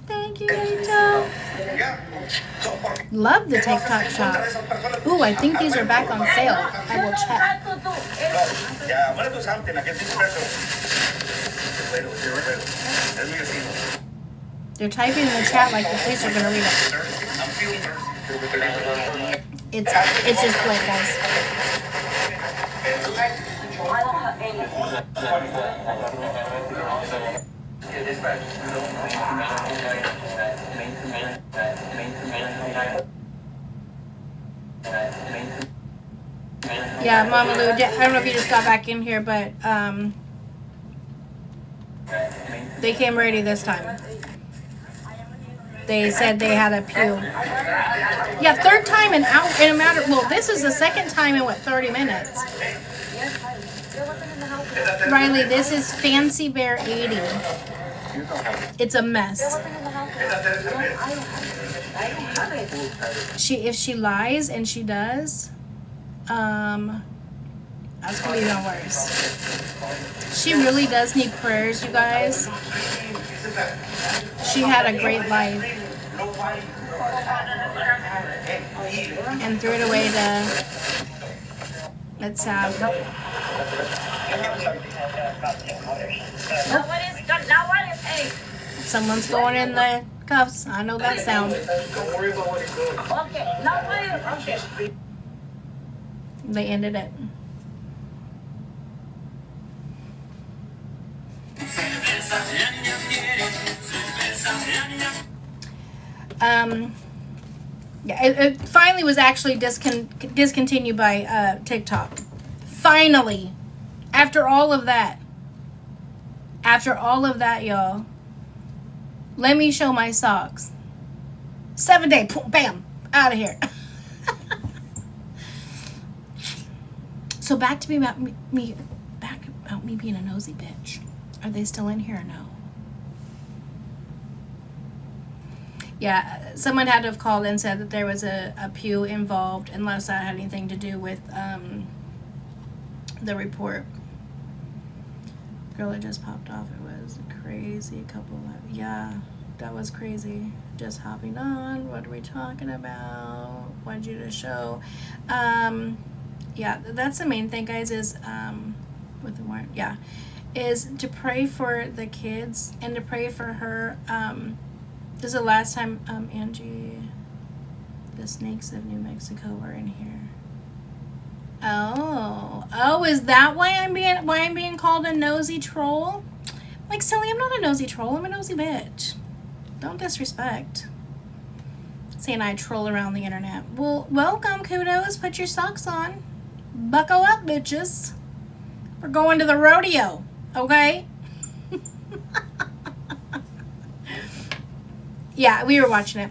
Thank you, Rachel. Love the TikTok shop. Ooh, I think these are back on sale. I will check. They're typing in the chat like the police are gonna read it. It's just blank, guys. Yeah, Mama Lou, I don't know if you just got back in here, but they came ready this time. They said they had a pew. Yeah, third time in a matter. Well, this is the second time in what, 30 minutes. Riley, this is Fancy Bear 80. It's a mess. If she lies, and she does, That's gonna be even worse. She really does need prayers, you guys. She had a great life and threw it away to. It's sad. Hey. Someone's going in the cuffs. I know that sound. Okay, now what is okay? They ended it. Yeah, it finally was actually discontinued by TikTok. Finally, after all of that, y'all. Let me show my socks. 7 day, bam, out of here. So back to me about me being a nosy bitch. Are they still in here or no? Yeah, someone had to have called and said that there was a pew involved, unless that had anything to do with the report. Girl, it just popped off. It was a crazy couple of, yeah, that was crazy. Just hopping on. What are we talking about? Wanted you to show. Yeah, that's the main thing, guys, is with the warrant, yeah, is to pray for the kids and to pray for her. This is the last time Angie, the Snakes of New Mexico were in here. Oh, is that why I'm being called a nosy troll? Like, silly, I'm not a nosy troll. I'm a nosy bitch. Don't disrespect. Saying I troll around the internet. Well, welcome, kudos. Put your socks on. Buckle up, bitches. We're going to the rodeo, okay? Yeah, we were watching it.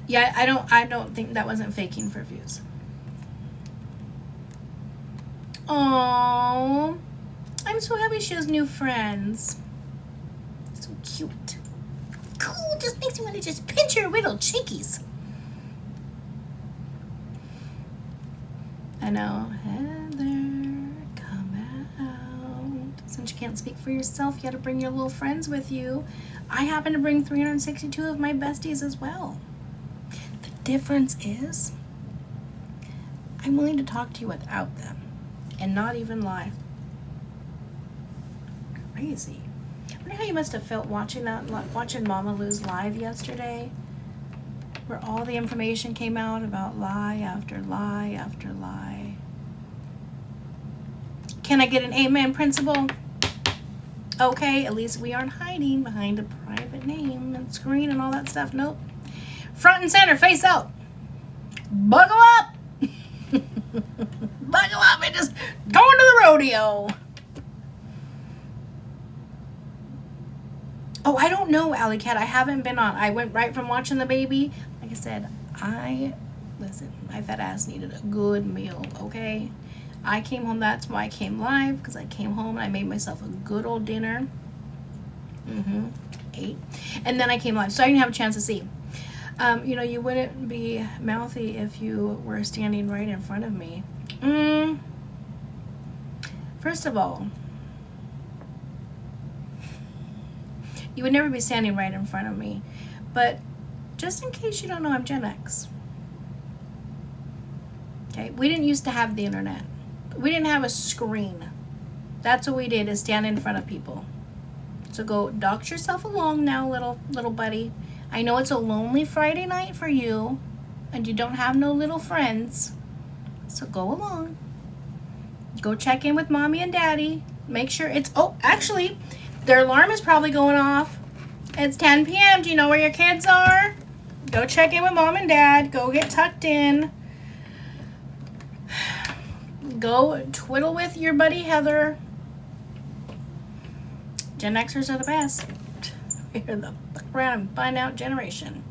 Yeah, I don't think that wasn't faking for views. Oh, I'm so happy she has new friends. So cute. Cool, just makes me want to just pinch her little cheekies. I know. Heather, come out. Since you can't speak for yourself, you got to bring your little friends with you. I happen to bring 362 of my besties as well. The difference is, I'm willing to talk to you without them and not even lie. Crazy. I wonder how you must have felt watching Mama Lou's live yesterday, where all the information came out about lie after lie after lie. Can I get an amen, principal? Okay, at least we aren't hiding behind a private name and screen and all that stuff. Nope. Front and center, face out. Buckle up. Buckle up and just going to the rodeo. Oh, I don't know, Alley Cat. I haven't been on. I went right from watching the baby. Like I said, listen, my fat ass needed a good meal, okay? I came home, that's why I came live, because I came home and I made myself a good old dinner. Ate. And then I came live, so I didn't have a chance to see. You know, you wouldn't be mouthy if you were standing right in front of me. First of all, you would never be standing right in front of me. But just in case you don't know, I'm Gen X. Okay, we didn't used to have the internet. We didn't have a screen. That's what we did, is stand in front of people. So go dox yourself along now, little buddy. I know it's a lonely Friday night for you, and you don't have no little friends. So go along. Go check in with mommy and daddy. Make sure it's, oh, actually, their alarm is probably going off. It's 10 p.m. Do you know where your kids are? Go check in with mom and dad. Go get tucked in. Go twiddle with your buddy Heather. Gen Xers are the best. We're the fuck around and find out generation.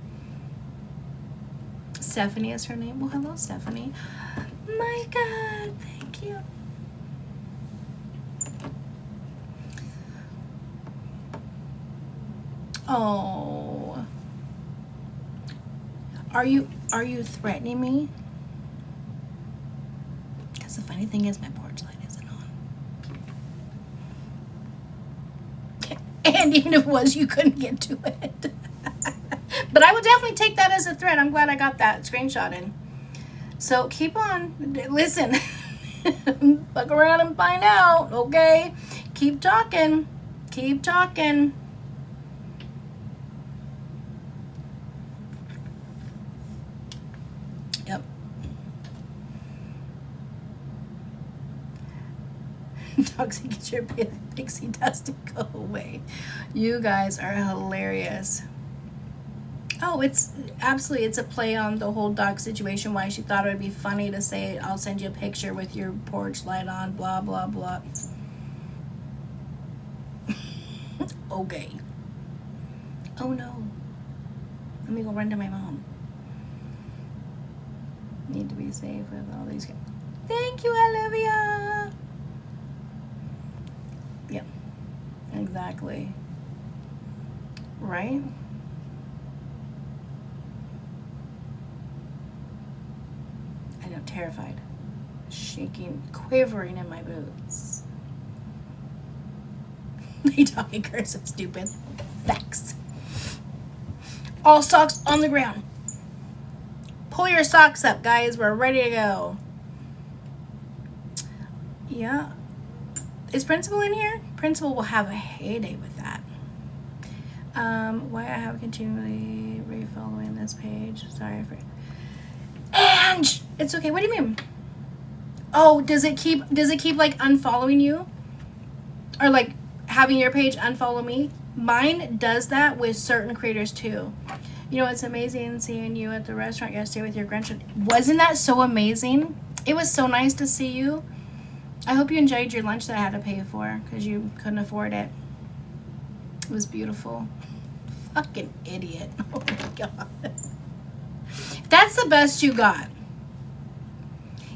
Stephanie is her name. Well, hello, Stephanie. My God, thank you. Oh. Are you threatening me? funny thing is my porch light isn't on. And even if it was, you couldn't get to it. But I would definitely take that as a threat. I'm glad I got that screenshot in. So keep on. Listen. Fuck around and find out, okay? Keep talking. Keep talking. Yep. Doxy, get your pixie dust to go away. You guys are hilarious. Oh, it's absolutely, it's a play on the whole dog situation, why she thought it would be funny to say, I'll send you a picture with your porch light on, blah, blah, blah. Okay. Oh no. Let me go run to my mom. Need to be safe with all these guys. Thank you, Olivia. Yep. Exactly. Right? I know, terrified. Shaking, quivering in my boots. They taught me cursive, stupid. Facts. All socks on the ground. Pull your socks up, guys. We're ready to go. Yeah. Is Principal in here? Principal will have a heyday with that. Why I have continually re-following this page. Sorry for... Ange! It's okay. What do you mean? Oh, does it keep like unfollowing you? Or like having your page unfollow me? Mine does that with certain creators too. You know, it's amazing seeing you at the restaurant yesterday with your grandchild. Wasn't that so amazing? It was so nice to see you. I hope you enjoyed your lunch that I had to pay for because you couldn't afford it. It was beautiful. Fucking idiot. Oh my God. If that's the best you got.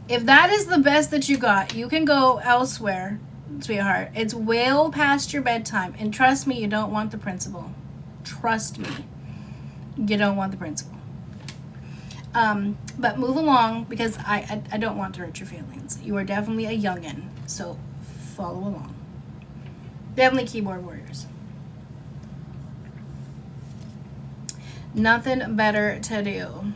If that is the best that you got, you can go elsewhere, sweetheart. It's well past your bedtime. And trust me, you don't want the principal. Trust me. You don't want the principal. But move along because I don't want to hurt your feelings. You are definitely a youngin', so follow along. Definitely keyboard warriors. Nothing better to do.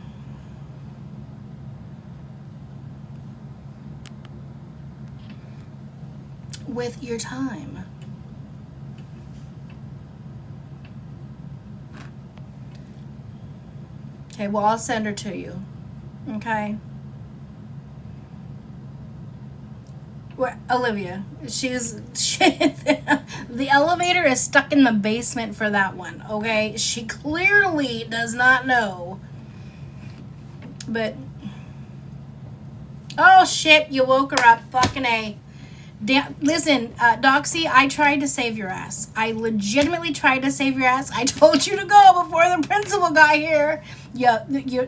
With your time. Okay, well, I'll send her to you. Okay? Olivia, the elevator is stuck in the basement for that one, okay? She clearly does not know. But, oh shit, you woke her up, fucking A. Listen, Doxy, I tried to save your ass. I legitimately tried to save your ass. I told you to go before the principal got here. You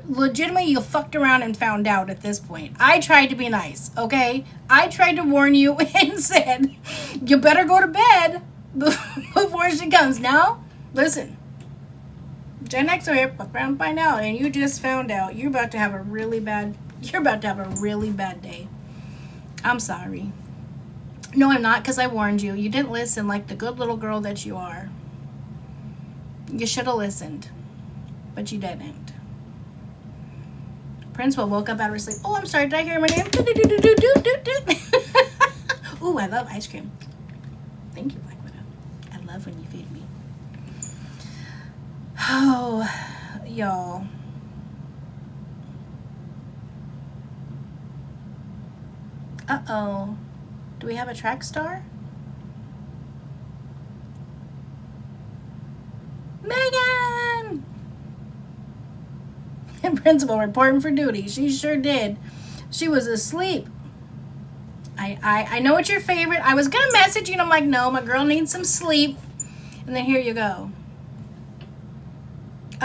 legitimately, you fucked around and found out at this point. I tried to be nice, okay? I tried to warn you and said, you better go to bed before she comes. Now, listen. Gen X over here, fuck around and find out. And you just found out. You're about to have a really bad day. I'm sorry. No, I'm not, because I warned you. You didn't listen like the good little girl that you are. You should have listened, but you didn't. Principal woke up out of her sleep. Oh, I'm sorry. Did I hear my name? Ooh, I love ice cream. Thank you, Black Widow. I love when you feed me. Oh, y'all. Uh-oh. Do we have a track star? Megan! And Principal reporting for duty. She sure did. She was asleep. I know it's your favorite. I was going to message you and I'm like, no, my girl needs some sleep. And then here you go.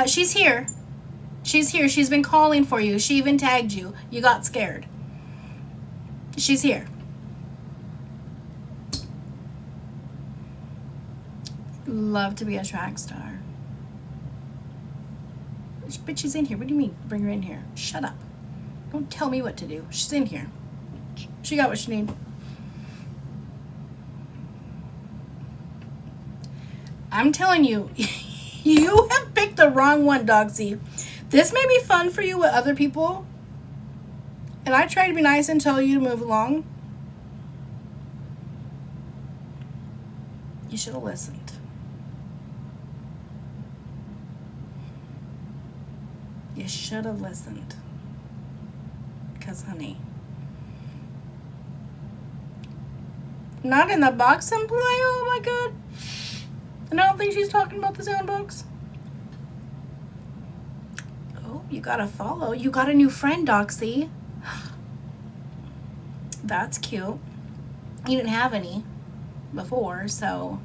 She's here. She's here. She's been calling for you. She even tagged you. You got scared. She's here. Love to be a track star. But she's in here. What do you mean? Bring her in here. Shut up. Don't tell me what to do. She's in here. She got what she needed. I'm telling you, you have picked the wrong one, Dogsy. This may be fun for you with other people. And I try to be nice and tell you to move along. You should have listened. You should have listened. Because, honey, not in the box and play. Oh my god. And I don't think she's talking about the sound box. Oh, you gotta follow. You got a new friend, Doxy. That's cute. You didn't have any before, so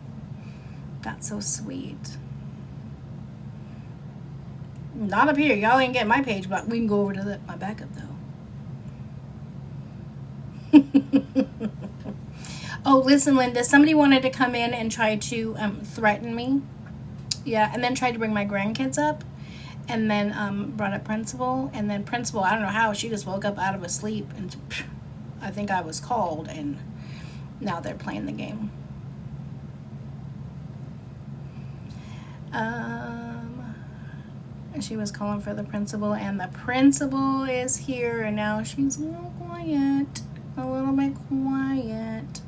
that's so sweet. Not up here. Y'all ain't getting my page, but we can go over to my backup though. Oh, listen, Linda. Somebody wanted to come in and try to threaten me. Yeah, and then tried to bring my grandkids up. And then brought up Principal. And then Principal, I don't know how, she just woke up out of a sleep. And I think I was called. And now they're playing the game. She was calling for the principal. And the principal is here. And now she's a little quiet. A little bit quiet.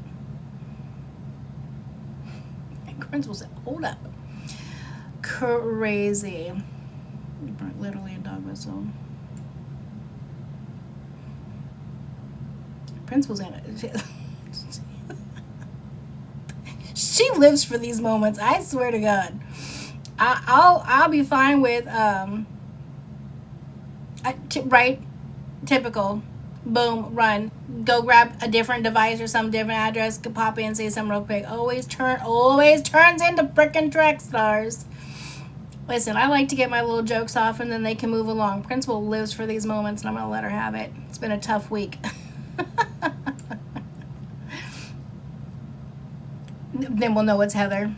And Principal said, hold up. Crazy. Literally a dog whistle. Principal's in it. She lives for these moments. I swear to God. I'll be fine with right, typical. Boom, run. Go grab a different device or some different address. Could pop in and say something real quick. Always turns into frickin' track stars. Listen, I like to get my little jokes off and then they can move along. Principal lives for these moments and I'm going to let her have it. It's been a tough week. Then we'll know it's Heather.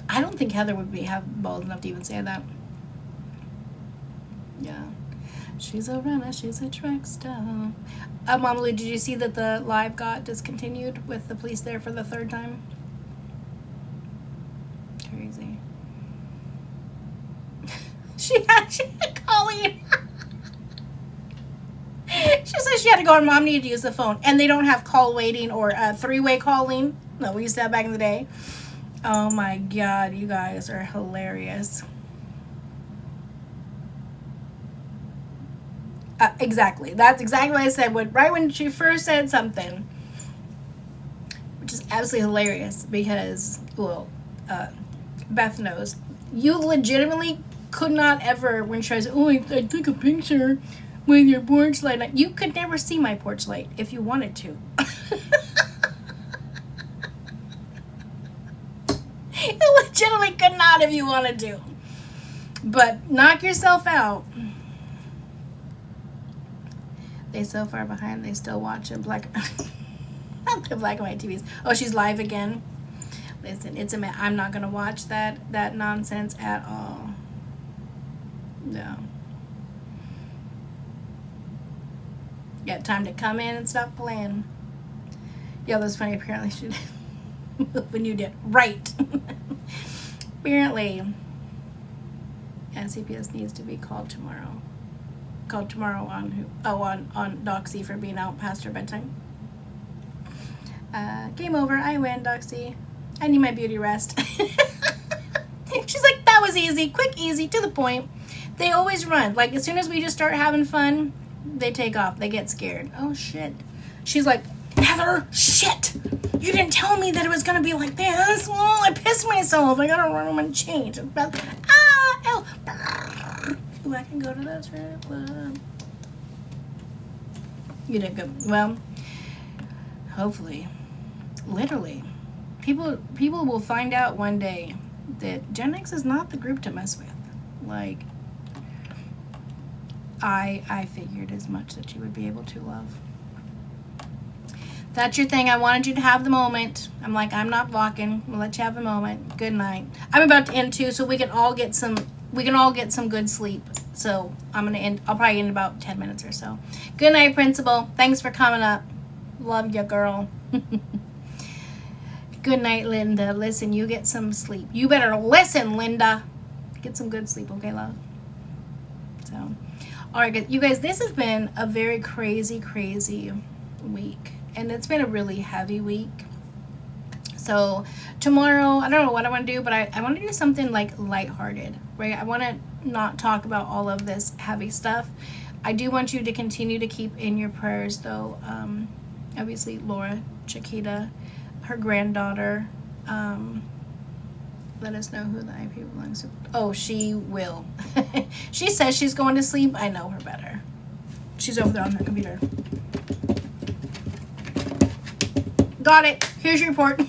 I don't think Heather would have balls enough to even say that. Yeah. She's a runner. She's a track star. Mama Lou, did you see that the live got discontinued with the police there for the third time? Crazy. She had Colleen. She said she had to go and Mom needed to use the phone. And they don't have call waiting or three-way calling. No, we used to have back in the day. Oh my God, you guys are hilarious. Exactly. That's exactly what I said. Right when she first said something. Which is absolutely hilarious because, well, Beth knows. You legitimately could not ever, when she says, oh, I took a picture with your porch light. You could never see my porch light if you wanted to. You legitimately could not if you wanted to. But knock yourself out. They so far behind, they still watch a black and white TVs. Oh, she's live again. Listen, it's I'm not gonna watch that nonsense at all. No. Yeah, time to come in and stop playing. Yeah, that's funny. Apparently she did. When you did. Right. Apparently. Yeah, CPS needs to be called tomorrow. Called tomorrow on who? Oh, on Doxy for being out past her bedtime. Game over. I win, Doxy. I need my beauty rest. She's like, that was easy. Quick, easy, to the point. They always run. Like, as soon as we just start having fun, they take off. They get scared. Oh, shit. She's like, Heather, shit. You didn't tell me that it was going to be like this. Oh, I pissed myself. I got to run home and change. Ow. Ooh, I can go to the strip club. You did good. Well, hopefully. Literally. People will find out one day that Gen X is not the group to mess with. Like, I figured as much that you would be able to love. That's your thing. I wanted you to have the moment. I'm like, I'm not blocking. We'll let you have the moment. Good night. I'm about to end too, so we can all get some good sleep. So I'm gonna end. I'll probably end in about 10 minutes or so. Good night, Principal. Thanks for coming up. Love ya, girl. Good night, Linda. Listen, you get some sleep. You better listen, Linda. Get some good sleep, okay, love? So, all right, good. You guys, this has been a very crazy, crazy week. And it's been a really heavy week. So, tomorrow, I don't know what I want to do, but I want to do something like lighthearted, right? I want to not talk about all of this heavy stuff. I do want you to continue to keep in your prayers, though. Obviously, Laura, Chiquita, her granddaughter. Let us know who the IP belongs to. Oh, she will. She says she's going to sleep. I know her better. She's over there on her computer. Got it. Here's your report.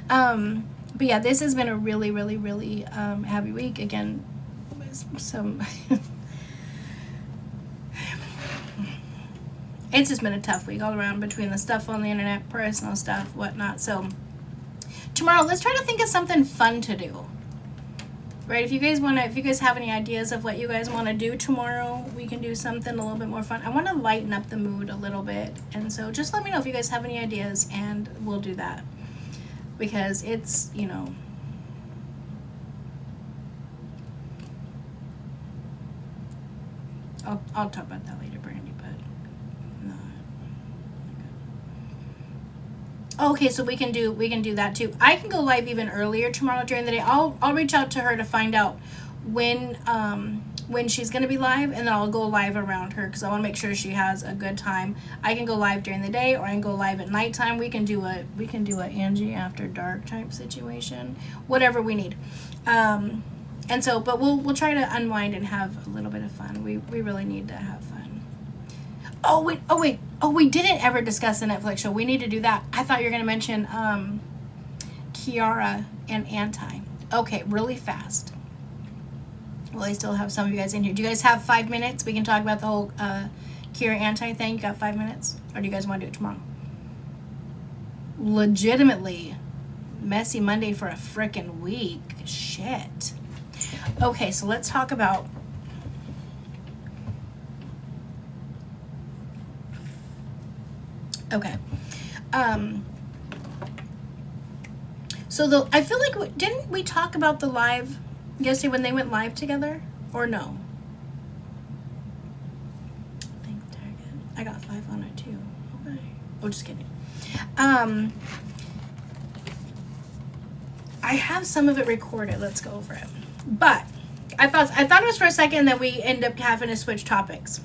But yeah, this has been a really, really, really heavy week. Again, some it's just been a tough week all around between the stuff on the internet, personal stuff, whatnot. So tomorrow, let's try to think of something fun to do. Right? If you guys have any ideas of what you guys want to do tomorrow, we can do something a little bit more fun. I want to lighten up the mood a little bit. And so just let me know if you guys have any ideas and we'll do that. Because it's, you know, I'll talk about that later, Brandy, but no. Okay, so we can do that too. I can go live even earlier tomorrow during the day. I'll reach out to her to find out when she's gonna be live, and then I'll go live around her because I want to make sure she has a good time. I can go live during the day, or I can go live at nighttime. We can do a Angie after dark type situation, whatever we need. And so, but we'll try to unwind and have a little bit of fun. We really need to have fun. Oh wait, we didn't ever discuss the Netflix show. We need to do that. I thought you were gonna mention Kiara and Anti. Okay, really fast. Well, I still have some of you guys in here. Do you guys have 5 minutes? We can talk about the whole Kiara Anti thing. You got 5 minutes? Or do you guys want to do it tomorrow? Legitimately messy Monday for a frickin' week. Shit. Okay, so let's talk about okay. So I feel like didn't we talk about the live yesterday when they went live together, or no? Thanks, Target. I got 5 on it too. Okay. Oh, just kidding. I have some of it recorded. Let's go over it. But I thought it was for a second that we end up having to switch topics.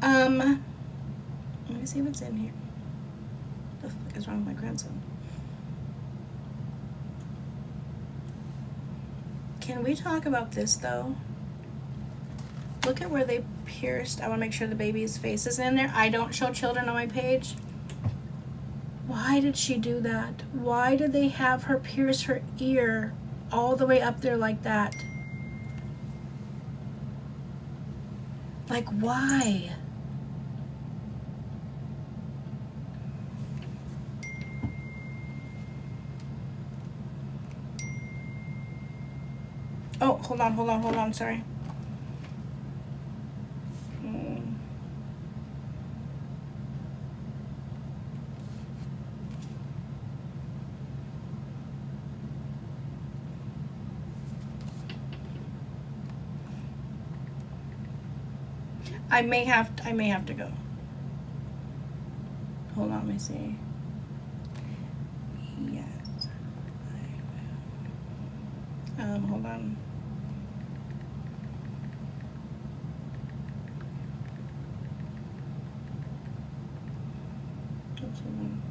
Let me see what's in here. What the fuck is wrong with my grandson? Can we talk about this though? Look at where they pierced. I want to make sure the baby's face isn't in there. I don't show children on my page. Why did she do that? Why did they have her pierce her ear all the way up there like that? Like, why? Oh, hold on, sorry. I may have to go. Hold on, let me see. Yes, I will. Hold on. Oops, hold on.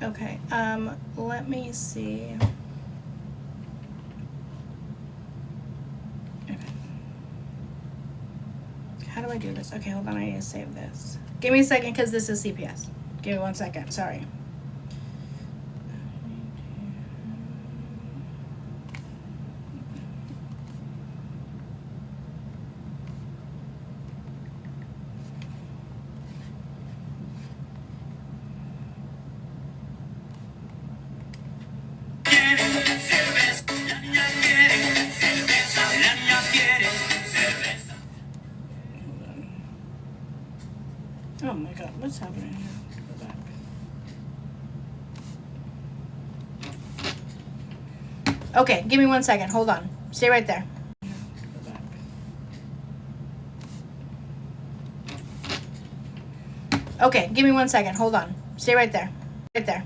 Okay, let me see. Okay. How do I do this? Okay, hold on, I need to save this. Give me a second, because this is CPS. Give me 1 second, sorry. What's happening here? Go back. Okay, give me 1 second. Hold on. Stay right there. Go back. Okay, give me 1 second. Hold on. Stay right there. Right there.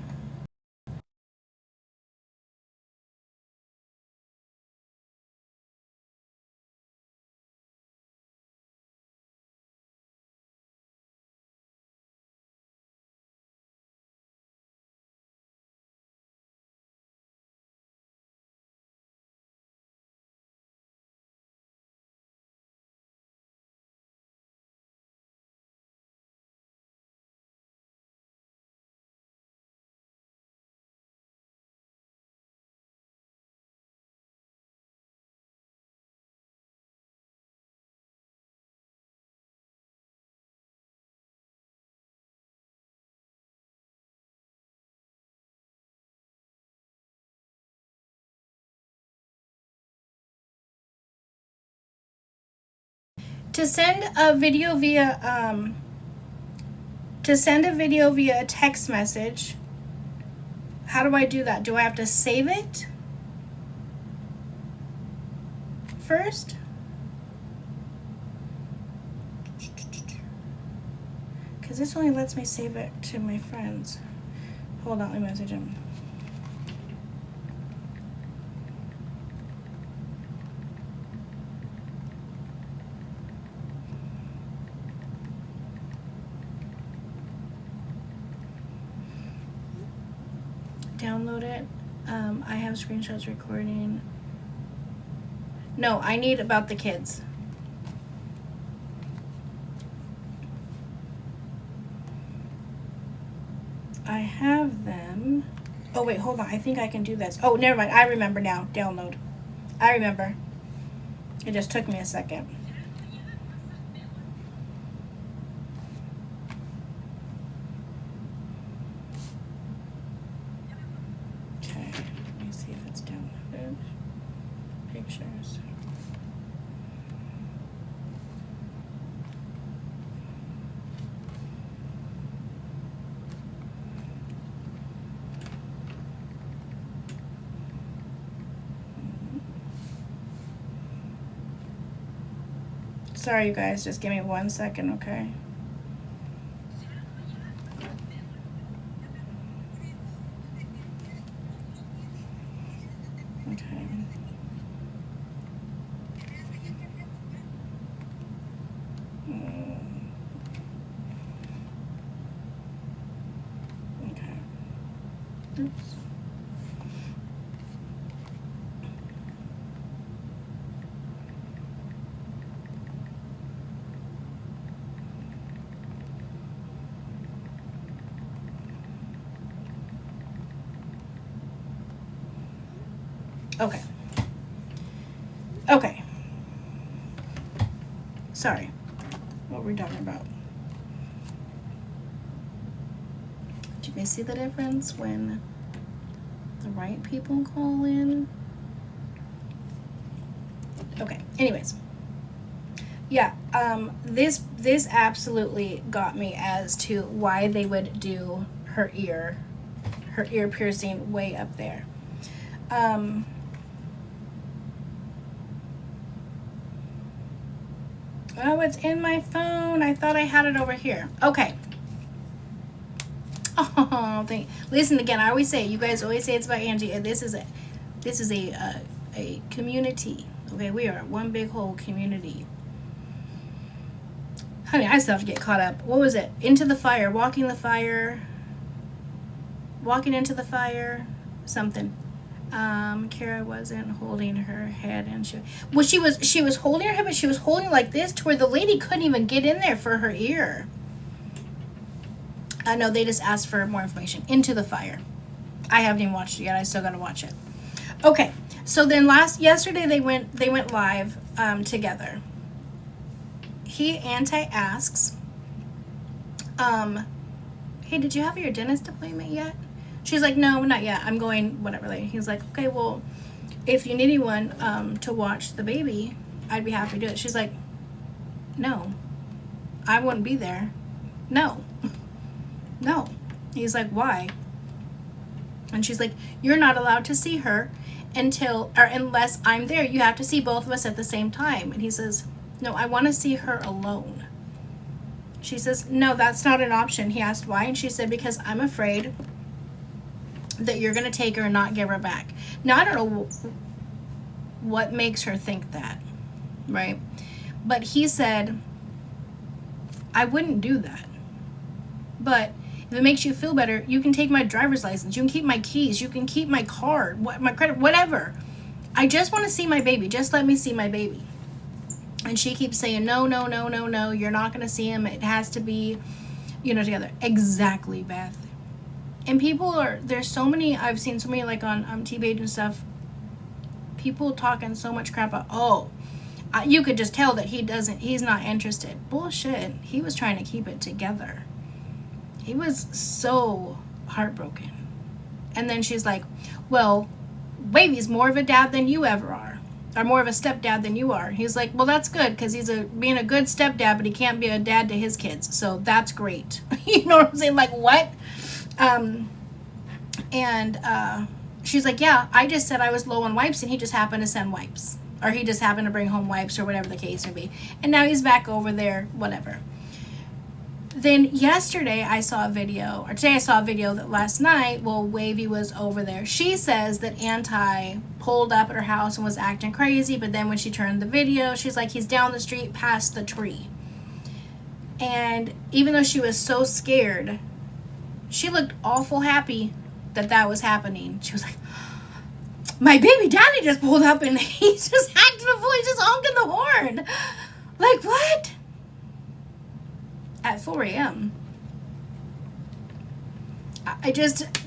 To send a video via a text message, how do I do that? Do I have to save it first? Because this only lets me save it to my friends. Hold on, let me message him. Download it. I have screenshots recording. No, I need about the kids. I have them. Oh wait, hold on. I think I can do this. Oh, never mind. I remember now. Download. I remember. It just took me a second. Okay, let me see if it's downloaded. Pictures. Sorry, you guys. Just give me 1 second, okay? Okay. Okay. Oops. Okay. Okay. Sorry. What were we talking about? Do you guys see the difference when the right people call in? Okay. Anyways. Yeah, this absolutely got me as to why they would do her ear piercing way up there. Oh, it's in my phone. I thought I had it over here. Okay. Oh, listen again. I always say, you guys always say it's about Angie. This is a community. Okay, we are one big whole community. Honey, I still have to get caught up. What was it? Into the fire, walking into the fire, something. Kara wasn't holding her head, and she was holding her head, but she was holding like this to where the lady couldn't even get in there for her ear. No, they just asked for more information. Into the fire. I haven't even watched it yet. I still gotta watch it. Okay, so then yesterday they went live together. Auntie asks, hey, did you have your dentist appointment yet? She's like, no, not yet. I'm going whatever. He's like, okay, well, if you need anyone to watch the baby, I'd be happy to do it. She's like, no, I wouldn't be there. No. no. He's like, why? And she's like, you're not allowed to see her unless I'm there. You have to see both of us at the same time. And he says, no, I want to see her alone. She says, no, that's not an option. He asked why, and she said, because I'm afraid that you're going to take her and not give her back. Now, I don't know what makes her think that, right? But he said, I wouldn't do that. But if it makes you feel better, you can take my driver's license. You can keep my keys. You can keep my card, my credit, whatever. I just want to see my baby. Just let me see my baby. And she keeps saying, no, no, no, no, no. You're not going to see him. It has to be, together. Exactly, Beth. And there's so many, I've seen so many, like on T-Page and stuff, people talking so much crap about, you could just tell that he's not interested. Bullshit. He was trying to keep it together. He was so heartbroken. And then she's like, well, Wavy's more of a dad than you ever are. Or more of a stepdad than you are. He's like, well, that's good, because he's being a good stepdad, but he can't be a dad to his kids. So that's great. You know what I'm saying? Like, what? She's like, yeah, I just said I was low on wipes, and he just happened to send wipes. Or he just happened to bring home wipes, or whatever the case may be. And now he's back over there, whatever. Then yesterday I saw a video, or today I saw a video that last night, Wavy was over there. She says that Anti pulled up at her house and was acting crazy, but then when she turned the video, she's like, he's down the street past the tree. And even though she was so scared, she looked awful happy that was happening. She was like, my baby daddy just pulled up and he's just acting a fool. He's just honking the horn. Like, what? At 4 a.m.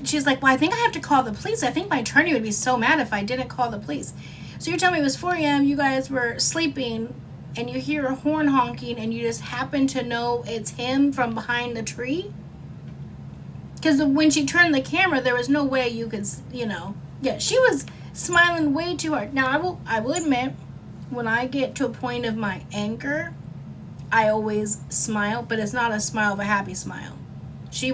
She's like, well, I think I have to call the police. I think my attorney would be so mad if I didn't call the police. So you're telling me it was 4 a.m., you guys were sleeping, and you hear a horn honking, and you just happen to know it's him from behind the tree? Because when she turned the camera, there was no way you could, Yeah, she was smiling way too hard. Now, I will admit, when I get to a point of my anger, I always smile, but it's not a smile of a happy smile. She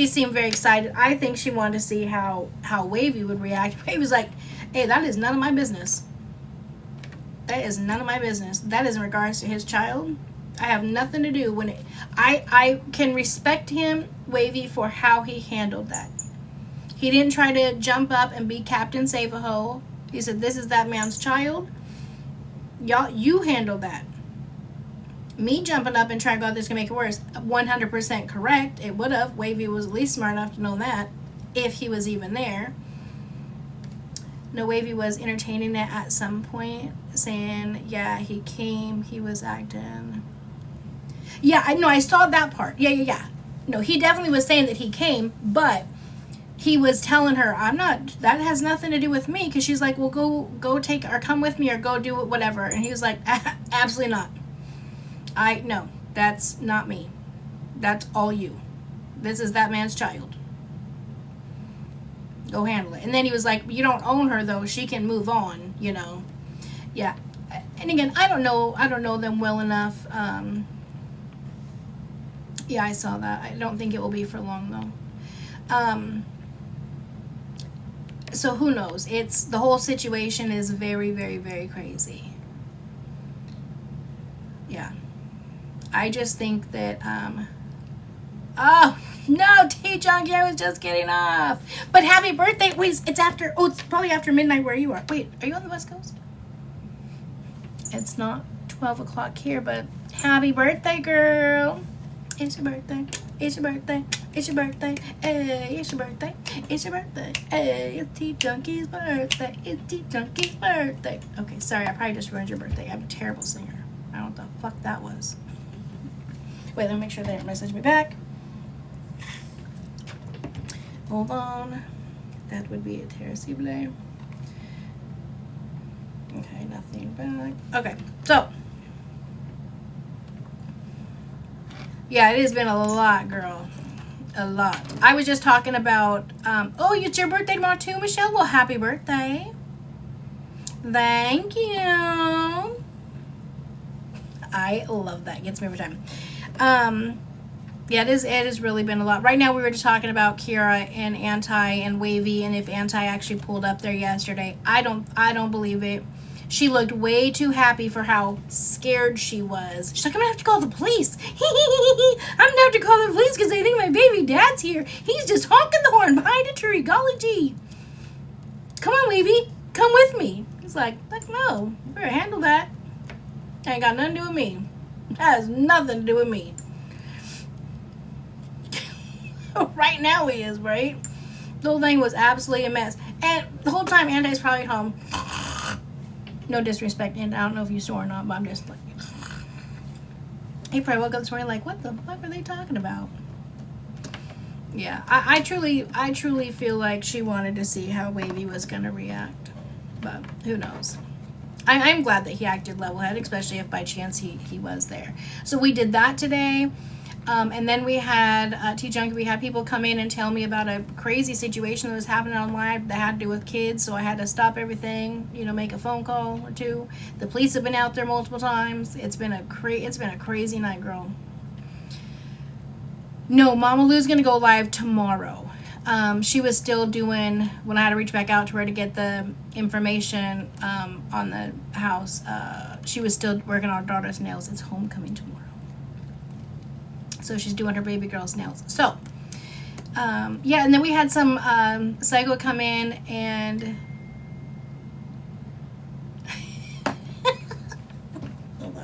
seemed very excited. I think she wanted to see how Wavy would react. Wavy was like, hey, that is none of my business. That is none of my business. That is in regards to his child. I have nothing to do when I can respect him, Wavy, for how he handled that. He didn't try to jump up and be Captain Save-A-Ho. He said, this is that man's child. Y'all, you handle that. Me jumping up and trying to go out there is going to make it worse. 100% correct. It would have. Wavy was at least smart enough to know that, if he was even there. No, Wavy was entertaining it at some point, saying, yeah, he came, he was acting. Yeah, I saw that part. Yeah. No, he definitely was saying that he came, but he was telling her, that has nothing to do with me, because she's like, well, go take, or come with me, or go do it, whatever. And he was like, absolutely not. No, that's not me. That's all you. This is that man's child. Go handle it. And then he was like, you don't own her, though. She can move on, Yeah. And again, I don't know them well enough. Yeah, I saw that. I don't think it will be for long, though. So who knows? The whole situation is very, very, very crazy. Yeah. I just think that, oh, no, T-Junkie, I was just getting off. But happy birthday. Wait, it's probably after midnight where you are. Wait, are you on the West Coast? It's not 12 o'clock here, but happy birthday, girl. It's your birthday. It's your birthday. It's your birthday. Hey, it's your birthday. It's your birthday. Hey, it's T-Junkie's birthday. It's T-Junkie's birthday. Okay, sorry, I probably just ruined your birthday. I'm a terrible singer. I don't know what the fuck that was. Wait, let me make sure they didn't message me back. Hold on. That would be a terrible. Okay, nothing back. Okay, so. Yeah, it has been a lot, girl. A lot. I was just talking about, oh, it's your birthday tomorrow too, Michelle? Well, happy birthday. Thank you. I love that. Gets me every time. Yeah, it has really been a lot. Right now we were just talking about Kiara and Anti and Wavy, and if Anti actually pulled up there yesterday. I don't believe it. She looked way too happy for how scared she was. She's like, I'm gonna have to call the police. I'm gonna have to call the police because they think my baby dad's here. He's just honking the horn behind a tree. Golly gee. Come on, Wavy. Come with me. He's like no. You better handle that. Ain't got nothing to do with me. That has nothing to do with me. Right now he is, right? The whole thing was absolutely a mess. And the whole time Andy's probably at home. No disrespect, and I don't know if you saw or not, but I'm just like, he probably woke up this morning like, what the fuck are they talking about? Yeah, I truly feel like she wanted to see how Wavy was gonna react, but who knows? I'm glad that he acted level-headed, especially if by chance he was there. So we did that today. And then we had T-Junkie, we had people come in and tell me about a crazy situation that was happening online that had to do with kids, so I had to stop everything, make a phone call or two. The police have been out there multiple times. It's been a crazy night, girl. No, Mama Lou's gonna go live tomorrow. She was still doing, when I had to reach back out to her to get the information on the house, she was still working on her daughter's nails. It's homecoming tomorrow. So she's doing her baby girl's nails. So, yeah, and then we had some psycho come in and hold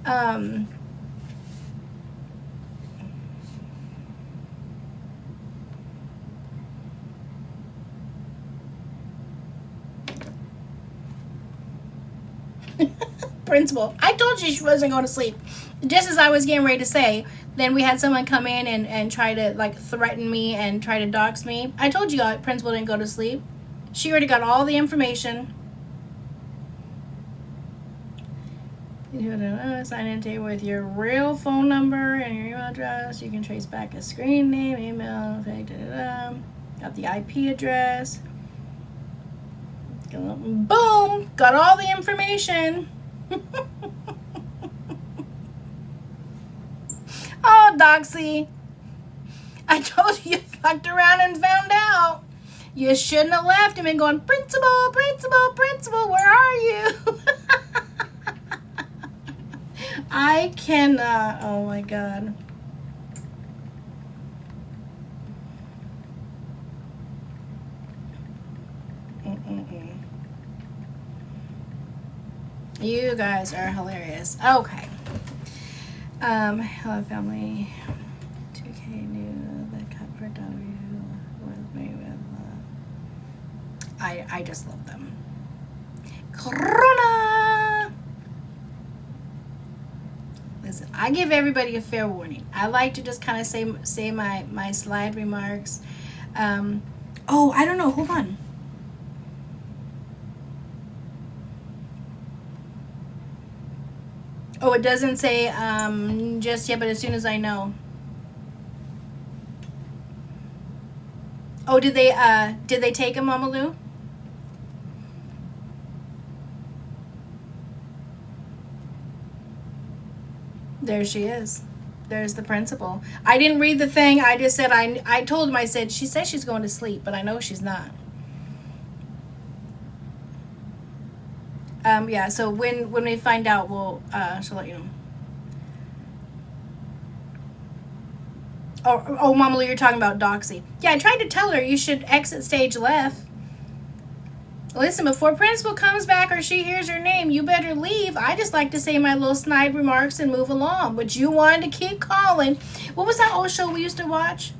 on. Principal, I told you she wasn't going to sleep. Just as I was getting ready to say, then we had someone come in and try to threaten me and try to dox me. I told you Principal didn't go to sleep. She already got all the information. Sign in with your real phone number and your email address. You can trace back a screen name, email, got the IP address. Boom! Got all the information. Oh, Doxy. I told you fucked around and found out. You shouldn't have left him and going, Principal, Principal, Principal, where are you? I cannot. Oh, my God. You guys are hilarious. Okay. Hello, family. 2K knew the cut for W with me with I just love them. Corona. Listen, I give everybody a fair warning. I like to just kind of say my slide remarks. Oh, I don't know. Hold on. Oh, it doesn't say just yet, but as soon as I know. Oh, did they take him, Mama Lou? There she is. There's the principal. I didn't read the thing. I just said I told him. I said she says she's going to sleep, but I know she's not. Yeah, so when we find out, she'll let you know. Oh, Mama Lou, you're talking about Doxy. Yeah, I tried to tell her you should exit stage left. Listen, before Principal comes back or she hears your name, you better leave. I just like to say my little snide remarks and move along. But you wanted to keep calling. What was that old show we used to watch?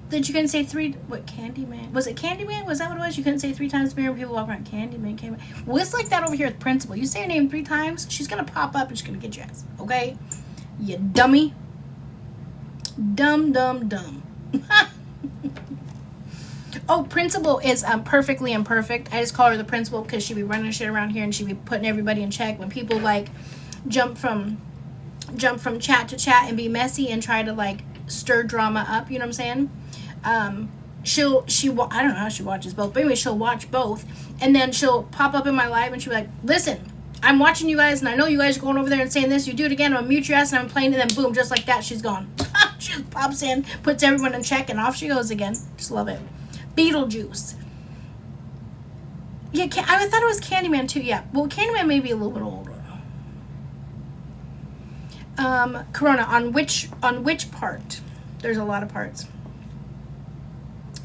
That you couldn't say Candyman? Was it Candyman? Was that what it was? You couldn't say 3 times when people walk around. Candyman. Well, it's like that over here with Principal. You say her name 3 times, she's going to pop up and she's going to get your ass. Okay? You dummy. Dumb. Oh, Principal is perfectly imperfect. I just call her the Principal because she be running shit around here and she be putting everybody in check. When people jump from chat to chat and be messy and try to stir drama up, you know what I'm saying? I don't know how she watches both, but anyway, she'll watch both, and then she'll pop up in my live and she'll be like, listen, I'm watching you guys, and I know you guys are going over there and saying this. You do it again, I'm gonna mute your ass, and I'm playing, and then boom, just like that, she's gone. She just pops in, puts everyone in check, and off she goes again. Just love it. Beetlejuice. Yeah, I thought it was Candyman too. Yeah, well, Candyman may be a little bit older. Corona, on which part? There's a lot of parts.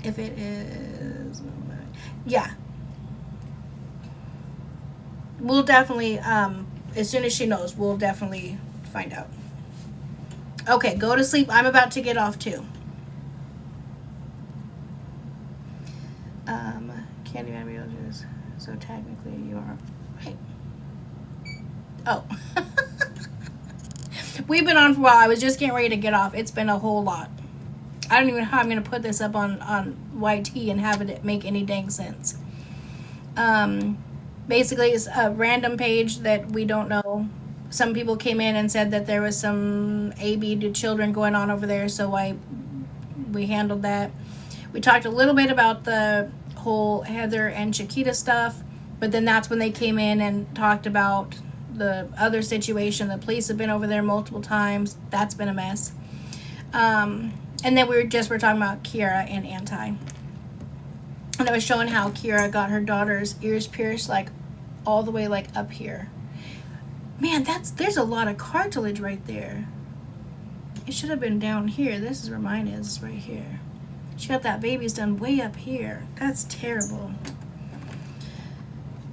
If it is, yeah, we'll definitely, as soon as she knows, we'll definitely find out. Okay, go to sleep. I'm about to get off too. Candyman Beetlejuice. So technically you are right. Oh. We've been on for a while. I was just getting ready to get off. It's been a whole lot. I don't even know how I'm going to put this up on YT and have it make any dang sense. Basically, it's a random page that we don't know. Some people came in and said that there was some AB to children going on over there, so we handled that. We talked a little bit about the whole Heather and Chiquita stuff, but then that's when they came in and talked about the other situation. The police have been over there multiple times. That's been a mess. And then we're talking about Kiara and Anti. And I was showing how Kiara got her daughter's ears pierced, like all the way like up here. Man, there's a lot of cartilage right there. It should have been down here. This is where mine is, right here. She got that baby's done way up here. That's terrible.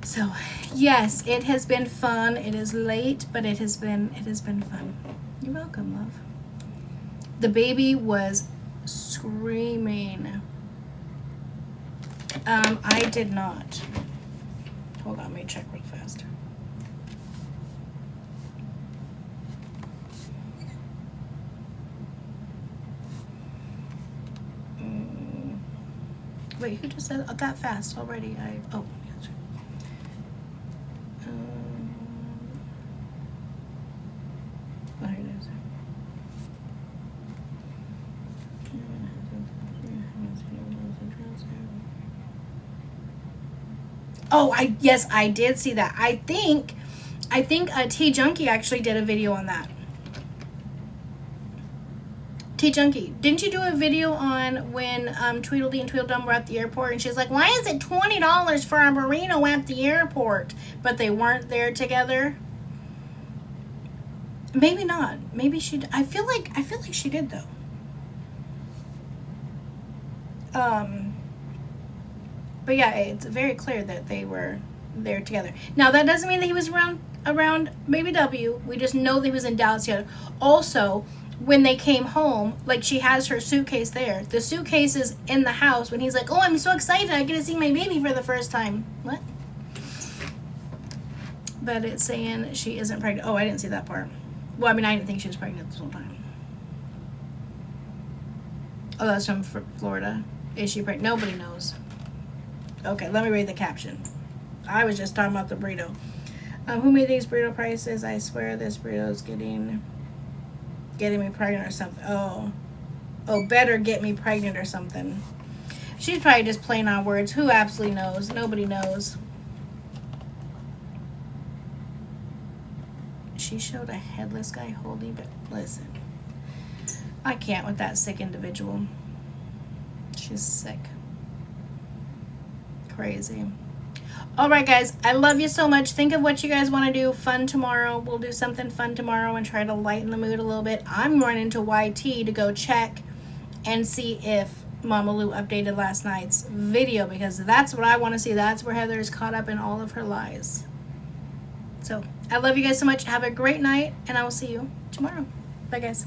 So, yes, it has been fun. It is late, but it has been fun. You're welcome, love. The baby was screaming. I did not. Hold on, let me check real fast. Wait, who just said that fast already? Oh, yes. There it is. Oh, yes, I did see that. I think T Junkie actually did a video on that. T Junkie, didn't you do a video on when Tweedledee and Tweedledum were at the airport, and she's like, why is it $20 for a burrito at the airport? But they weren't there together. Maybe not. Maybe she. I feel like she did though. But yeah, it's very clear that they were there together. Now that doesn't mean that he was around Baby W. We just know that he was in Dallas together. Also, when they came home, like she has her suitcase there. The suitcase is in the house when he's like, oh, I'm so excited. I get to see my baby for the first time. What? But it's saying she isn't pregnant. Oh, I didn't see that part. Well, I mean, I didn't think she was pregnant this whole time. Oh, that's from Florida. Is she pregnant? Nobody knows. Okay, let me read the caption. I was just talking about the burrito. Who made these burrito prices? I swear this burrito is getting me pregnant or something. Oh, better get me pregnant or something. She's probably just playing on words. Who absolutely knows? Nobody knows. She showed a headless guy holding, but listen, I can't with that sick individual. She's sick. Crazy. All right, guys, I love you so much. Think of what you guys want to do fun tomorrow. We'll do something fun tomorrow and try to lighten the mood a little bit. I'm running to YT to go check and see if Mama Lou updated last night's video, because that's what I want to see. That's where Heather is caught up in all of her lies. So I love you guys so much. Have a great night, and I will see you tomorrow. Bye, guys.